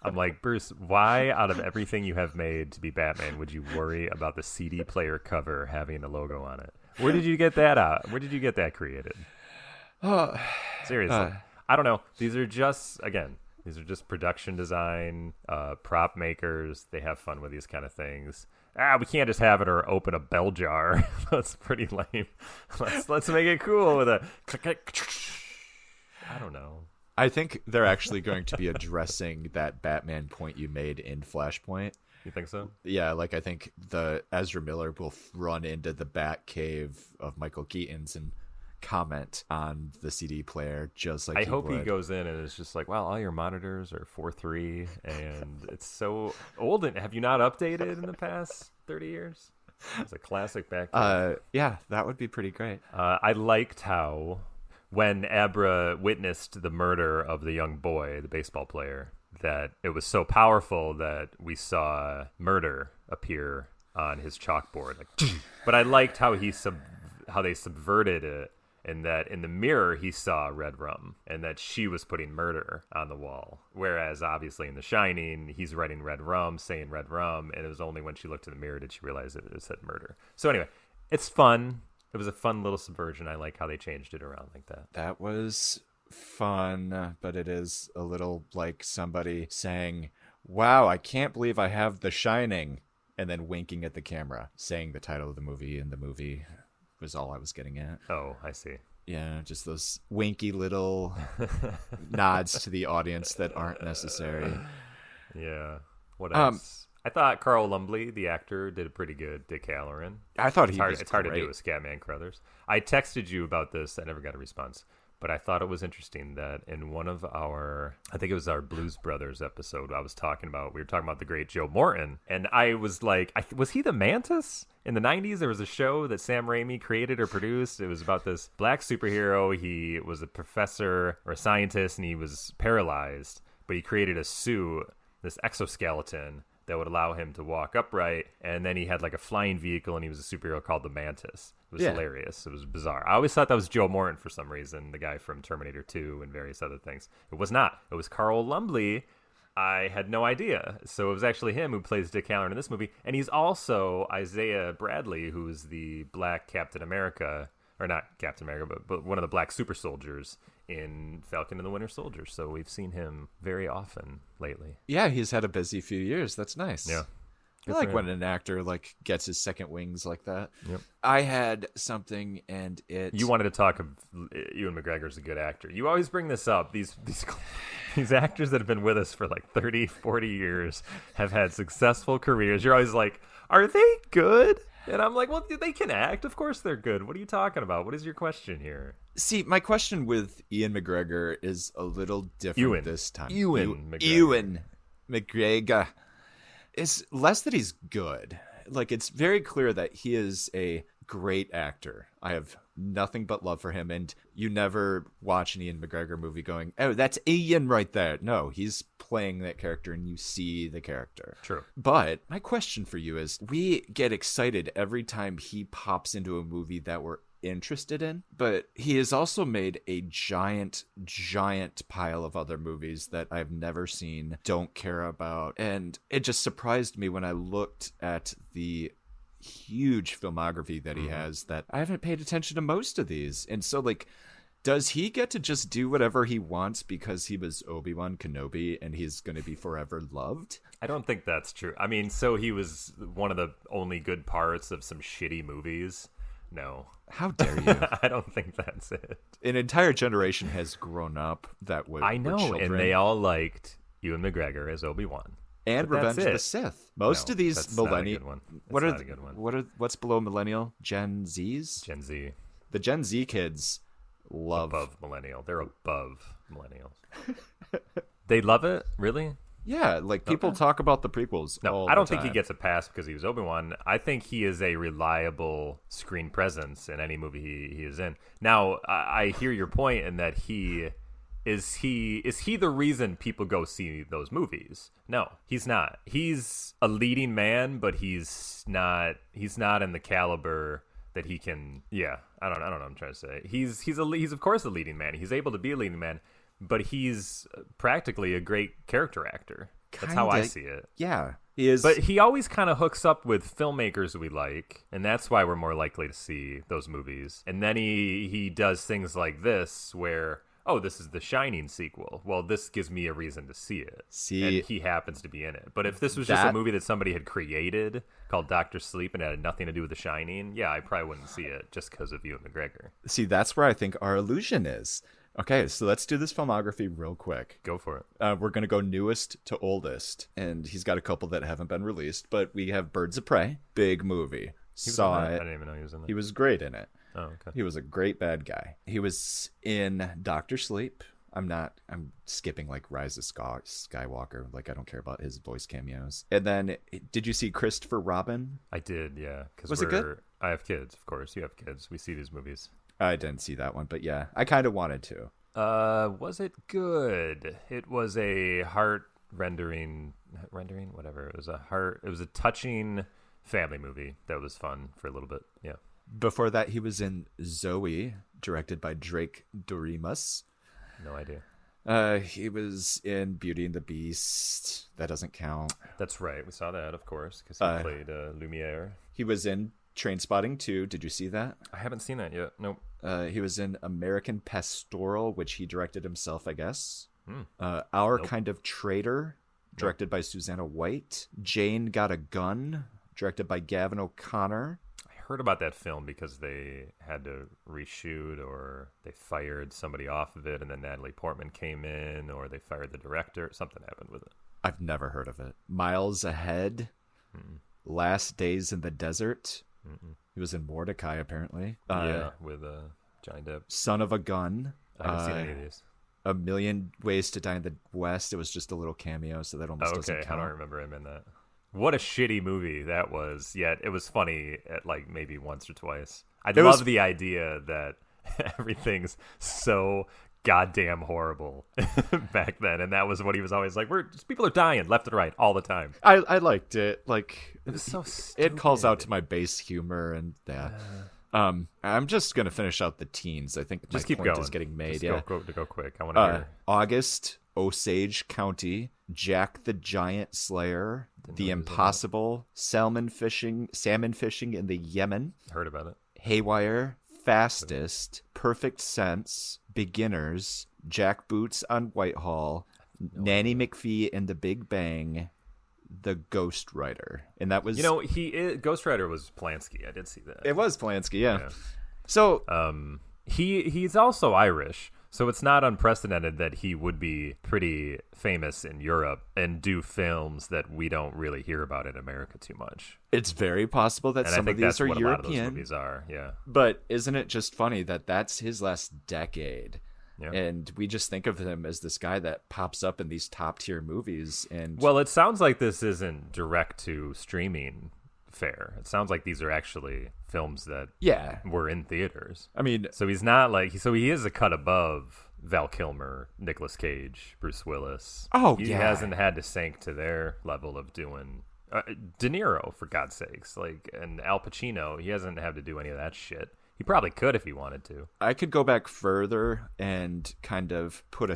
I'm like, Bruce, why out of everything you have made to be Batman would you worry about the CD player cover having a logo on it? Where did you get that out? Where did you get that created? Seriously. I don't know. These are just production design, prop makers. They have fun with these kind of things. We can't just have it or open a bell jar. That's pretty lame. Let's make it cool with a I don't know. I think they're actually going to be addressing that Batman point you made in Flashpoint. You think so? Yeah, like I think the Ezra Miller will run into the Bat Cave of Michael Keaton's and comment on the CD player just like I hope he goes in and it's just like, wow, all your monitors are 4.3 and it's so old. And have you not updated in the past 30 years? It's a classic Bat Cave. Yeah, that would be pretty great. I liked how when Abra witnessed the murder of the young boy, the baseball player, that it was so powerful that we saw murder appear on his chalkboard. But I liked how how they subverted it, and that in the mirror he saw red rum, and that she was putting murder on the wall. Whereas obviously in The Shining, he's writing red rum, saying red rum, and it was only when she looked in the mirror did she realize that it said murder. So anyway, it's fun. It was a fun little subversion. I like how they changed it around like that. That was fun, but it is a little like somebody saying, wow, I can't believe I have The Shining, and then winking at the camera, saying the title of the movie, and the movie was all I was getting at. Oh, I see. Yeah, just those winky little nods to the audience that aren't necessary. Yeah. What else? I thought Carl Lumbly, the actor, did a pretty good Dick Halloran. I thought it's hard to do with Scatman Crothers. I texted you about this. I never got a response. But I thought it was interesting that in one of I think it was our Blues Brothers episode, we were talking about the great Joe Morton. And I was like, was he the Mantis? In the 90s, there was a show that Sam Raimi created or produced. It was about this black superhero. He was a professor or a scientist, and he was paralyzed. But he created a suit, this exoskeleton, that would allow him to walk upright, and then he had like a flying vehicle, and he was a superhero called the Mantis. It was hilarious. It was bizarre. I always thought that was Joe Morton for some reason, the guy from Terminator 2 and various other things. It was not. It was Carl Lumbly. I had no idea. So it was actually him who plays Dick Halloran in this movie, and he's also Isaiah Bradley, who's the black Captain America, or not Captain America, but one of the black super soldiers in Falcon and the Winter Soldier. So we've seen him very often lately. Yeah, he's had a busy few years. That's nice. Yeah. I like when an actor like gets his second wings like that. Yep. I had something, and you wanted to talk of Ewan McGregor's a good actor. You always bring this up. These actors that have been with us for like 30, 40 years have had successful careers. You're always like, are they good? And I'm like, well, they can act. Of course they're good. What are you talking about? What is your question here? See, my question with Ian McGregor is a little different this time. Ewan McGregor. It's less that he's good. Like, it's very clear that he is a great actor. I have nothing but love for him, and you never watch an Ian McGregor movie going, oh, that's Ian right there. No, he's playing that character, and you see the character. True. But my question for you is, we get excited every time he pops into a movie that we're interested in, but he has also made a giant pile of other movies that I've never seen, don't care about, and it just surprised me when I looked at the huge filmography that he has that I haven't paid attention to most of these. And so, like, Does he get to just do whatever he wants because he was Obi-Wan Kenobi and he's going to be forever loved? I don't think that's true. I mean, so he was one of the only good parts of some shitty movies? No. How dare you? I don't think that's it. An entire generation has grown up that way. I know, and they all liked Ewan McGregor as Obi-Wan. And Revenge of the Sith. Most of these millennial. What's below millennial? Gen Zs? Gen Z. The Gen Z kids love above millennial. They're above millennials. They love it, really? Yeah, like people talk about the prequels. No, I don't think he gets a pass because he was Obi-Wan. I think he is a reliable screen presence in any movie he is in. Now, I hear your point in that is he the reason people go see those movies? No, he's not. He's a leading man, but he's not in the caliber that he can. Yeah, I don't know what I'm trying to say. He's of course a leading man. He's able to be a leading man, but he's practically a great character actor. That's how I see it. Yeah, he is. But he always kind of hooks up with filmmakers we like, and that's why we're more likely to see those movies. And then he does things like this where, oh, this is the Shining sequel. Well, this gives me a reason to see it. And he happens to be in it. But if this was just a movie that somebody had created called Dr. Sleep and it had nothing to do with The Shining, yeah, I probably wouldn't see it just because of Ewan McGregor. See, that's where I think our illusion is. Okay, so let's do this filmography real quick. Go for it. We're going to go newest to oldest, and he's got a couple that haven't been released, but we have Birds of Prey, big movie. Saw it. I didn't even know he was in it. He was great in it. Oh, okay. He was a great bad guy. He was in Dr. Sleep. I'm skipping like Rise of Skywalker. Like I don't care about his voice cameos. And then did you see Christopher Robin? I did, yeah. Was it good? I have kids, of course. You have kids. We see these movies. I didn't see that one, but yeah, I kind of wanted to. Was it good? It was a rendering, whatever. It was a touching family movie that was fun for a little bit. Yeah. Before that, he was in Zoe, directed by Drake Doremus. No idea. He was in Beauty and the Beast. That doesn't count. That's right. We saw that, of course, because he played Lumiere. He was in Trainspotting 2. Did you see that? I haven't seen that yet. Nope. He was in American Pastoral, which he directed himself, I guess. Our Kind of Traitor, directed by Susanna White. Jane Got a Gun, directed by Gavin O'Connor. I heard about that film because they had to reshoot, or they fired somebody off of it, and then Natalie Portman came in, or they fired the director. Something happened with it. I've never heard of it. Miles Ahead. Last Days in the Desert. He was in Mordecai, apparently. Yeah, with Johnny Depp. Son of a Gun. I haven't seen any of these. A Million Ways to Die in the West. It was just a little cameo, so that almost doesn't count. I don't remember him in that. What a shitty movie that was. Yet it was funny at like maybe once or twice. I love the idea that everything's so goddamn horrible back then, and that was what he was always like. People are dying left and right all the time. I liked it. Like it was so stupid. It calls out to my base humor and that. I'm just gonna finish out the teens. I think just my keep point going. Is getting made. Just go quick. I want to hear. August, Osage County, Jack the Giant Slayer, The Impossible, salmon fishing in the Yemen. Heard about it. Haywire, Fastest, Perfect Sense, Beginners, Jack Boots on Whitehall, Nanny McPhee and the Big Bang, The Ghost Rider. And that was... Ghost Rider was Polanski. I did see that. It was Polanski, yeah. So... he's also Irish, so it's not unprecedented that he would be pretty famous in Europe and do films that we don't really hear about in America too much. It's very possible that some of these are European. A lot of those movies are, yeah. But isn't it just funny that that's his last decade? Yeah. And we just think of him as this guy that pops up in these top tier movies. And well, it sounds like this isn't direct to streaming fare. It sounds like these are actually films that were in theaters. I mean, so he's not like, so he is a cut above Val Kilmer, Nicolas Cage, Bruce Willis. He hasn't had to sink to their level of doing De Niro, for God's sakes, like, and Al Pacino. He hasn't had to do any of that shit. He probably could if he wanted to. I could go back further and kind of put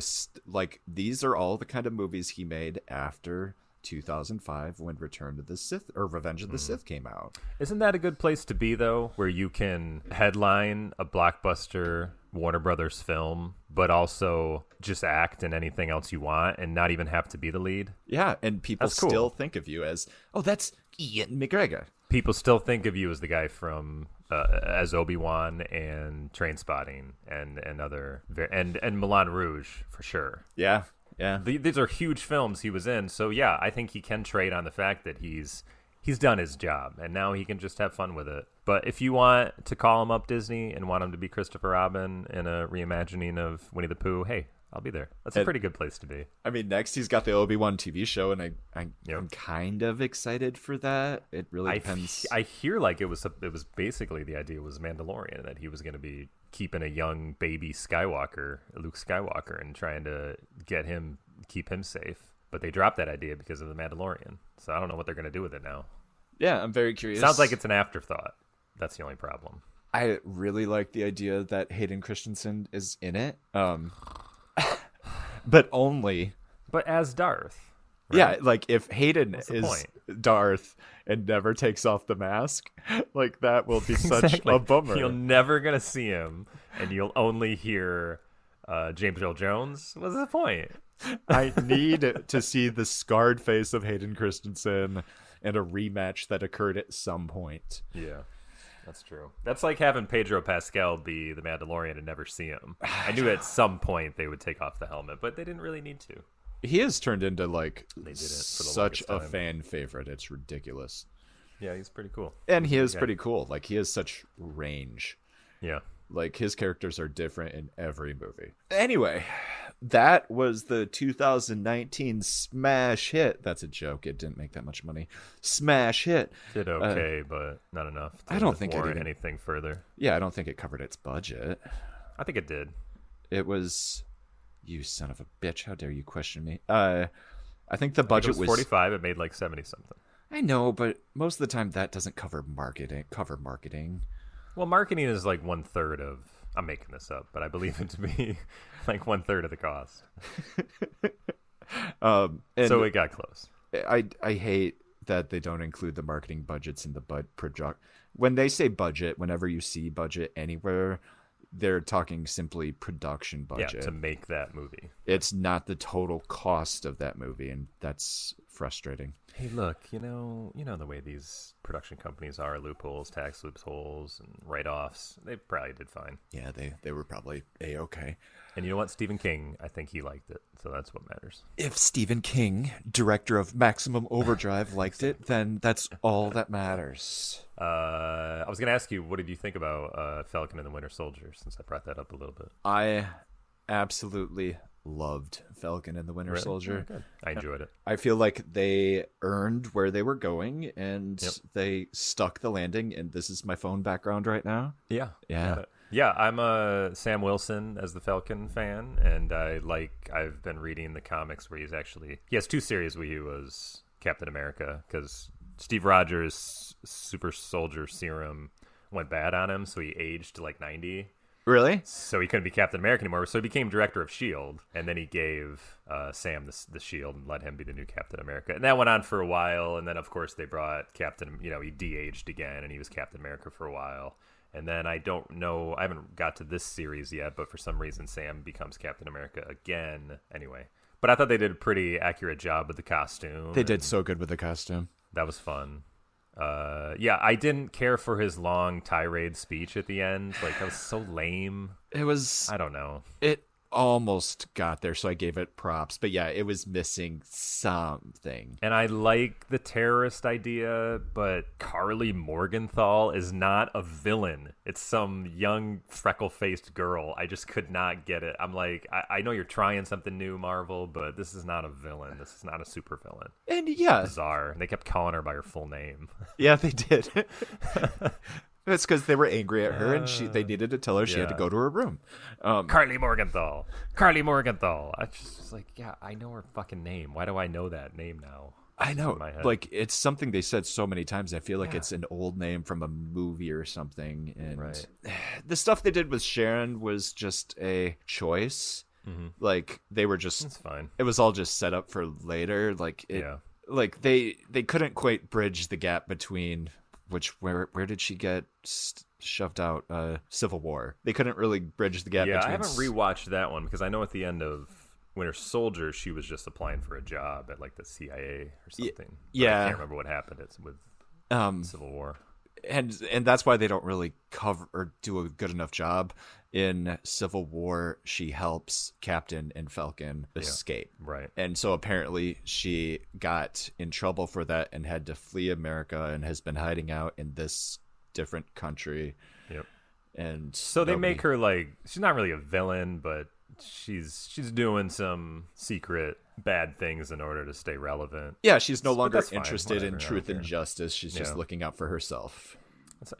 these are all the kind of movies he made after 2005 when Return of the Sith or Revenge of the Sith came out. Isn't that a good place to be, though, where you can headline a blockbuster Warner Brothers film, but also just act in anything else you want and not even have to be the lead? Yeah, and people That's cool. still think of you as, oh, that's Ewan McGregor. People still think of you as the guy from as Obi-Wan and Trainspotting and other and Moulin Rouge for sure. Yeah. Yeah. These are huge films he was in, so yeah, I think he can trade on the fact that he's done his job and now he can just have fun with it. But if you want to call him up, Disney, and want him to be Christopher Robin in a reimagining of Winnie the Pooh, hey, I'll be there. That's a pretty good place to be. I mean, next he's got the Obi-Wan TV show, and I'm kind of excited for that. It really depends. I hear like it was basically the idea was Mandalorian, that he was going to be keeping a young baby Skywalker, Luke Skywalker, and trying to keep him safe. But they dropped that idea because of the Mandalorian. So I don't know what they're going to do with it now. Yeah, I'm very curious. Sounds like it's an afterthought. That's the only problem. I really like the idea that Hayden Christensen is in it. But as Darth. Right? Yeah, like if Hayden is Darth and never takes off the mask, like that will be such a bummer. You're never going to see him, and you'll only hear James Earl Jones. What's the point? I need to see the scarred face of Hayden Christensen and a rematch that occurred at some point. Yeah, that's true. That's like having Pedro Pascal be the Mandalorian and never see him. I knew at some point they would take off the helmet, but they didn't really need to. He has turned into like such a fan favorite. It's ridiculous. Yeah, he's pretty cool. And he is pretty cool. Like he has such range. Yeah. Like his characters are different in every movie. Anyway, that was the 2019 smash hit. That's a joke. It didn't make that much money. Smash hit. Did okay, but not enough. I don't think it warrant anything further. Yeah, I don't think it covered its budget. I think it did. It was. You son of a bitch! How dare you question me? I think the budget was 45. It made like 70 something. I know, but most of the time that doesn't cover marketing. Well, marketing is like 1/3 of. I'm making this up, but I believe it to be like 1/3 of the cost. So it got close. I hate that they don't include the marketing budgets in the project. When they say budget, whenever you see budget anywhere, they're talking simply production budget. Yeah, to make that movie. It's not the total cost of that movie, and that's frustrating. Hey, look, you know the way these production companies are, loopholes, tax loopholes, and write-offs. They probably did fine. Yeah, they were probably A-okay. And you know what? Stephen King, I think he liked it, so that's what matters. If Stephen King, director of Maximum Overdrive, liked it, then that's all that matters. I was going to ask you, what did you think about Falcon and the Winter Soldier, since I brought that up a little bit? I absolutely loved Falcon and the Winter Soldier. Oh, good. I enjoyed it. I feel like they earned where they were going, and they stuck the landing, and this is my phone background right now. Yeah. Yeah, I'm a Sam Wilson as the Falcon fan, and I've been reading the comics where he has 2 series where he was Captain America, because Steve Rogers' super soldier serum went bad on him, so he aged to like 90. Really? So he couldn't be Captain America anymore. So he became director of S.H.I.E.L.D., and then he gave Sam the shield and let him be the new Captain America. And that went on for a while, and then, of course, they brought he de-aged again, and he was Captain America for a while. And then I don't know, I haven't got to this series yet, but for some reason Sam becomes Captain America again. Anyway, but I thought they did a pretty accurate job with the costume. They did so good with the costume. That was fun. I didn't care for his long tirade speech at the end. Like, that was so lame. It was... I don't know. It almost got there, so I gave it props. But yeah, it was missing something. And I like the terrorist idea, but Carly Morgenthau is not a villain. It's some young, freckle-faced girl. I just could not get it. I'm like, I know you're trying something new, Marvel, but this is not a villain. This is not a super villain. And yeah. Bizarre. They kept calling her by her full name. Yeah, they did. It's because they were angry at her, and they needed to tell her she had to go to her room. Carly Morgenthau. I just was like, yeah, I know her fucking name. Why do I know that name now? I know. Like, it's something they said so many times. I feel like it's an old name from a movie or something. And the stuff they did with Sharon was just a choice. Mm-hmm. Like, they were just... It's fine. It was all just set up for later. Like, like they couldn't quite bridge the gap between where did she get shoved out? Civil War. They couldn't really bridge the gap. Yeah, between... I haven't rewatched that one because I know at the end of Winter Soldier she was just applying for a job at like the CIA or something. Yeah, I can't remember what happened. It's with Civil War. And that's why they don't really cover or do a good enough job. In Civil War, she helps Captain and Falcon escape. Right. And so apparently she got in trouble for that and had to flee America and has been hiding out in this different country. Yep. And so they make her like, she's not really a villain, but she's doing some secret bad things in order to stay relevant. Yeah, she's no longer fine, interested whatever, in truth and justice. She's just looking out for herself.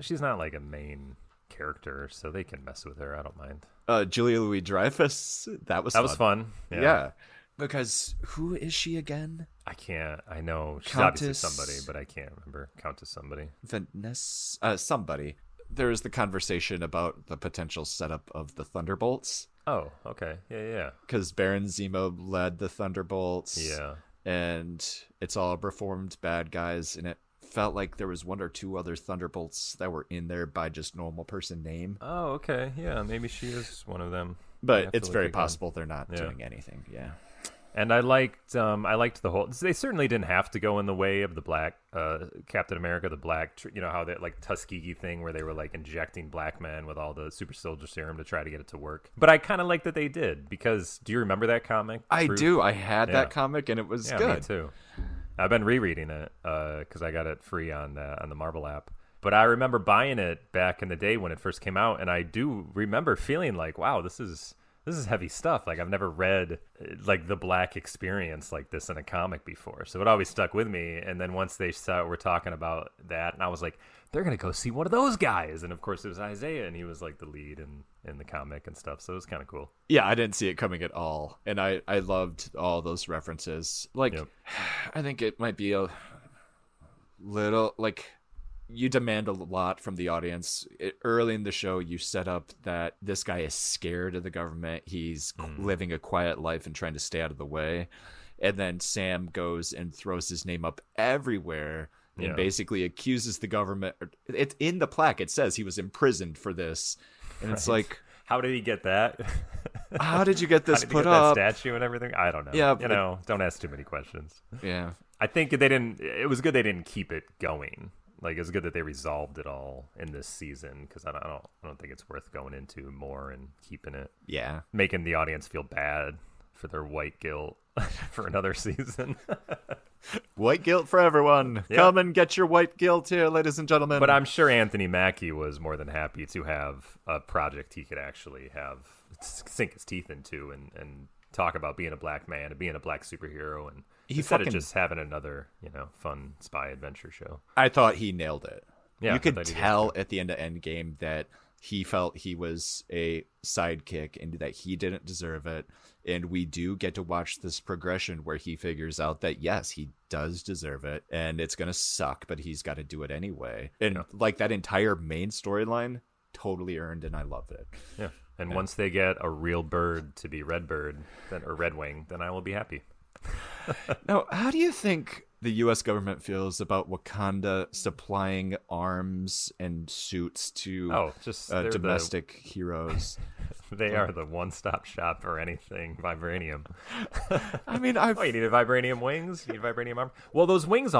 She's not like a main character, so they can mess with her. I don't mind. Julia Louis-Dreyfus, that was fun. Yeah. Because who is she again? I know she's Countess... obviously somebody, but I can't remember. Countess somebody. Vanessa, somebody. There was the conversation about the potential setup of the Thunderbolts. Oh, okay. Yeah. Because Baron Zemo led the Thunderbolts. Yeah. And it's all reformed bad guys, and it felt like there was one or two other Thunderbolts that were in there by just normal person name. Oh, okay. Yeah, maybe she is one of them. But it's very possible they're not doing anything. Yeah. And I liked the whole. They certainly didn't have to go in the way of the black Captain America, the black, how that like Tuskegee thing where they were like injecting black men with all the super soldier serum to try to get it to work. But I kind of like that they did because do you remember that comic? I do. I had that comic and it was good. Me too. I've been rereading it because I got it free on the Marvel app. But I remember buying it back in the day when it first came out, and I do remember feeling like, wow, this is heavy stuff. Like I've never read like the black experience like this in a comic before. So it always stuck with me. And then once they were talking about that, and I was like, they're going to go see one of those guys. And of course it was Isaiah, and he was like the lead in the comic and stuff. So it was kind of cool. Yeah, I didn't see it coming at all. And I loved all those references. Like, I think it might be a little like... You demand a lot from the audience. Early in the show, you set up that this guy is scared of the government. He's living a quiet life and trying to stay out of the way. And then Sam goes and throws his name up everywhere and basically accuses the government. It's in the plaque. It says he was imprisoned for this. And it's like... How did he get that? How did you get this put up? That statue and everything? I don't know. Yeah, don't ask too many questions. Yeah. I think it was good they didn't keep it going. Like it's good that they resolved it all in this season because I don't think it's worth going into more and keeping it. Yeah, making the audience feel bad for their white guilt for another season. White guilt for everyone. Yeah. Come and get your white guilt here, ladies and gentlemen. But I'm sure Anthony Mackie was more than happy to have a project he could actually sink his teeth into and talk about being a black man and being a black superhero and. Instead of just having another, fun spy adventure show. I thought he nailed it. Yeah, you could tell at the end of Endgame that he felt he was a sidekick and that he didn't deserve it. And we do get to watch this progression where he figures out that, yes, he does deserve it. And it's going to suck, but he's got to do it anyway. And like that entire main storyline, totally earned, and I loved it. Yeah. And once they get a real bird to be Redbird or Redwing, then I will be happy. Now, how do you think the U.S. government feels about Wakanda supplying arms and suits to domestic heroes? They are the one-stop shop for anything vibranium. I mean, you need vibranium wings? You need vibranium armor? Well, those wings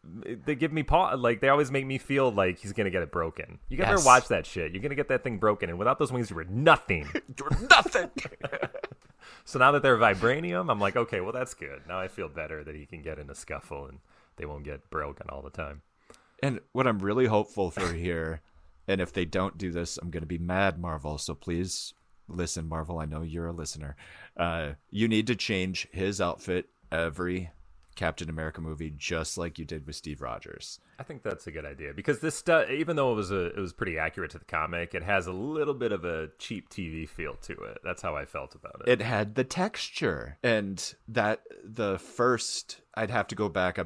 they give me they always make me feel like he's gonna get it broken. You gotta watch that shit. You're gonna get that thing broken, and without those wings, you were nothing. You're nothing. So now that they're vibranium, I'm like, okay, well, that's good. Now I feel better that he can get in a scuffle and they won't get broken all the time. And what I'm really hopeful for here, and if they don't do this, I'm going to be mad, Marvel. So please listen, Marvel. I know you're a listener. You need to change his outfit every Captain America movie, just like you did with Steve Rogers. I think that's a good idea because this stuff, even though it was pretty accurate to the comic, it has a little bit of a cheap TV feel to it. That's how I felt about it. It had the texture, and I'd have to go back.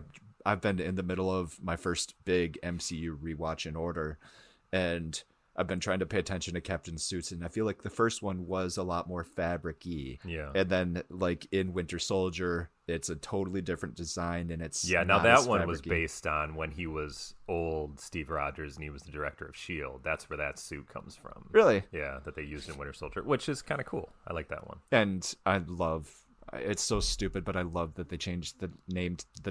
I've been in the middle of my first big MCU rewatch in order, and I've been trying to pay attention to Captain's suits, and I feel like the first one was a lot more fabric-y. Yeah. And then, like, in Winter Soldier, it's a totally different design, and it's now that one was based on when he was old Steve Rogers and he was the director of S.H.I.E.L.D. That's where that suit comes from. Really? Yeah, that they used in Winter Soldier, which is kind of cool. I like that one. And I love... It's so stupid, but I love that they changed the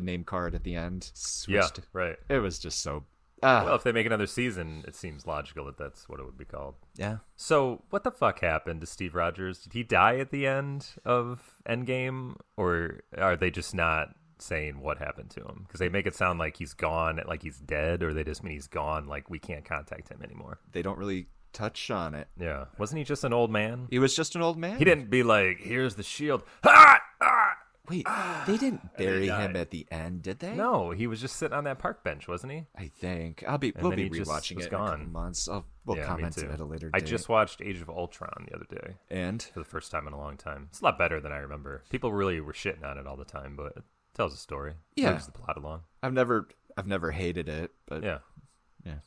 name card at the end. Switched. Yeah, right. It was just so... Well, if they make another season, it seems logical that that's what it would be called. Yeah. So, what the fuck happened to Steve Rogers? Did he die at the end of Endgame, or are they just not saying what happened to him? Because they make it sound like he's gone, like he's dead, or they just mean he's gone, like we can't contact him anymore. They don't really touch on it. Yeah. Wasn't he just an old man? He was just an old man. He didn't be like, here's the shield. Ah! Ah! Wait, they didn't bury him at the end, did they? No, he was just sitting on that park bench, wasn't he? I think we'll be rewatching it in a couple months. We'll comment at a later date. I just watched Age of Ultron the other day, and for the first time in a long time. It's a lot better than I remember. People really were shitting on it all the time, but it tells a story. Yeah, moves the plot along. I've never hated it, but yeah,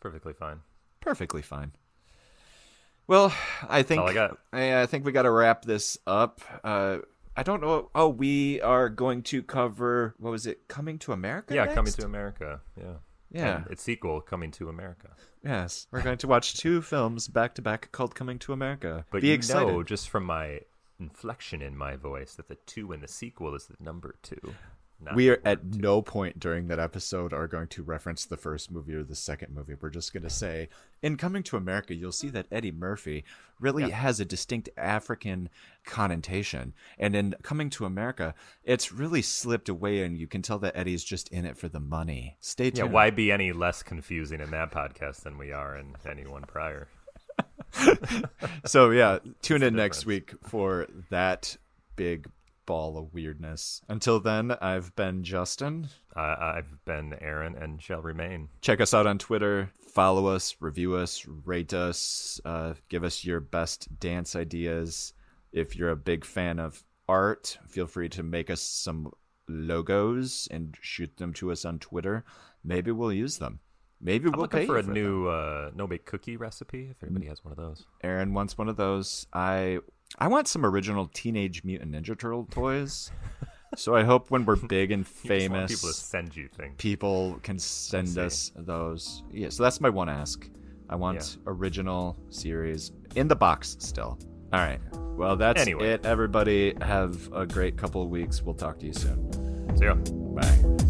perfectly fine. Perfectly fine. Well, I think that's all I got. I think we got to wrap this up. I don't know. Oh, we are going to cover, what was it, Coming to America? Yeah, next? Coming to America. Yeah. And its sequel, Coming to America. Yes. We're going to watch 2 films back to back called Coming to America. But Be you excited. know, just from my inflection in my voice, that the 2 in the sequel is the number 2. We are at no point during that episode are going to reference the first movie or the second movie. We're just going to say, in Coming to America, you'll see that Eddie Murphy really has a distinct African connotation. And in Coming to America, it's really slipped away, and you can tell that Eddie's just in it for the money. Stay tuned. Yeah, why be any less confusing in that podcast than we are in any one prior? So, yeah, tune in next week for that big ball of weirdness. Until then, I've been Justin. I've been Aaron and shall remain. Check us out on Twitter. Follow us, review us, rate us, give us your best dance ideas. If you're a big fan of art, feel free to make us some logos and shoot them to us on Twitter. Maybe we'll use them. Maybe we'll pay for you a for new no-bake cookie recipe, if anybody has one of those. Aaron wants one of those. I want some original Teenage Mutant Ninja Turtle toys. So I hope when we're big and famous, people to send you things. People can send us those. Yeah, so that's my one ask. I want original series in the box still. All right. Well, that's it, everybody. Have a great couple of weeks. We'll talk to you soon. See ya. Bye.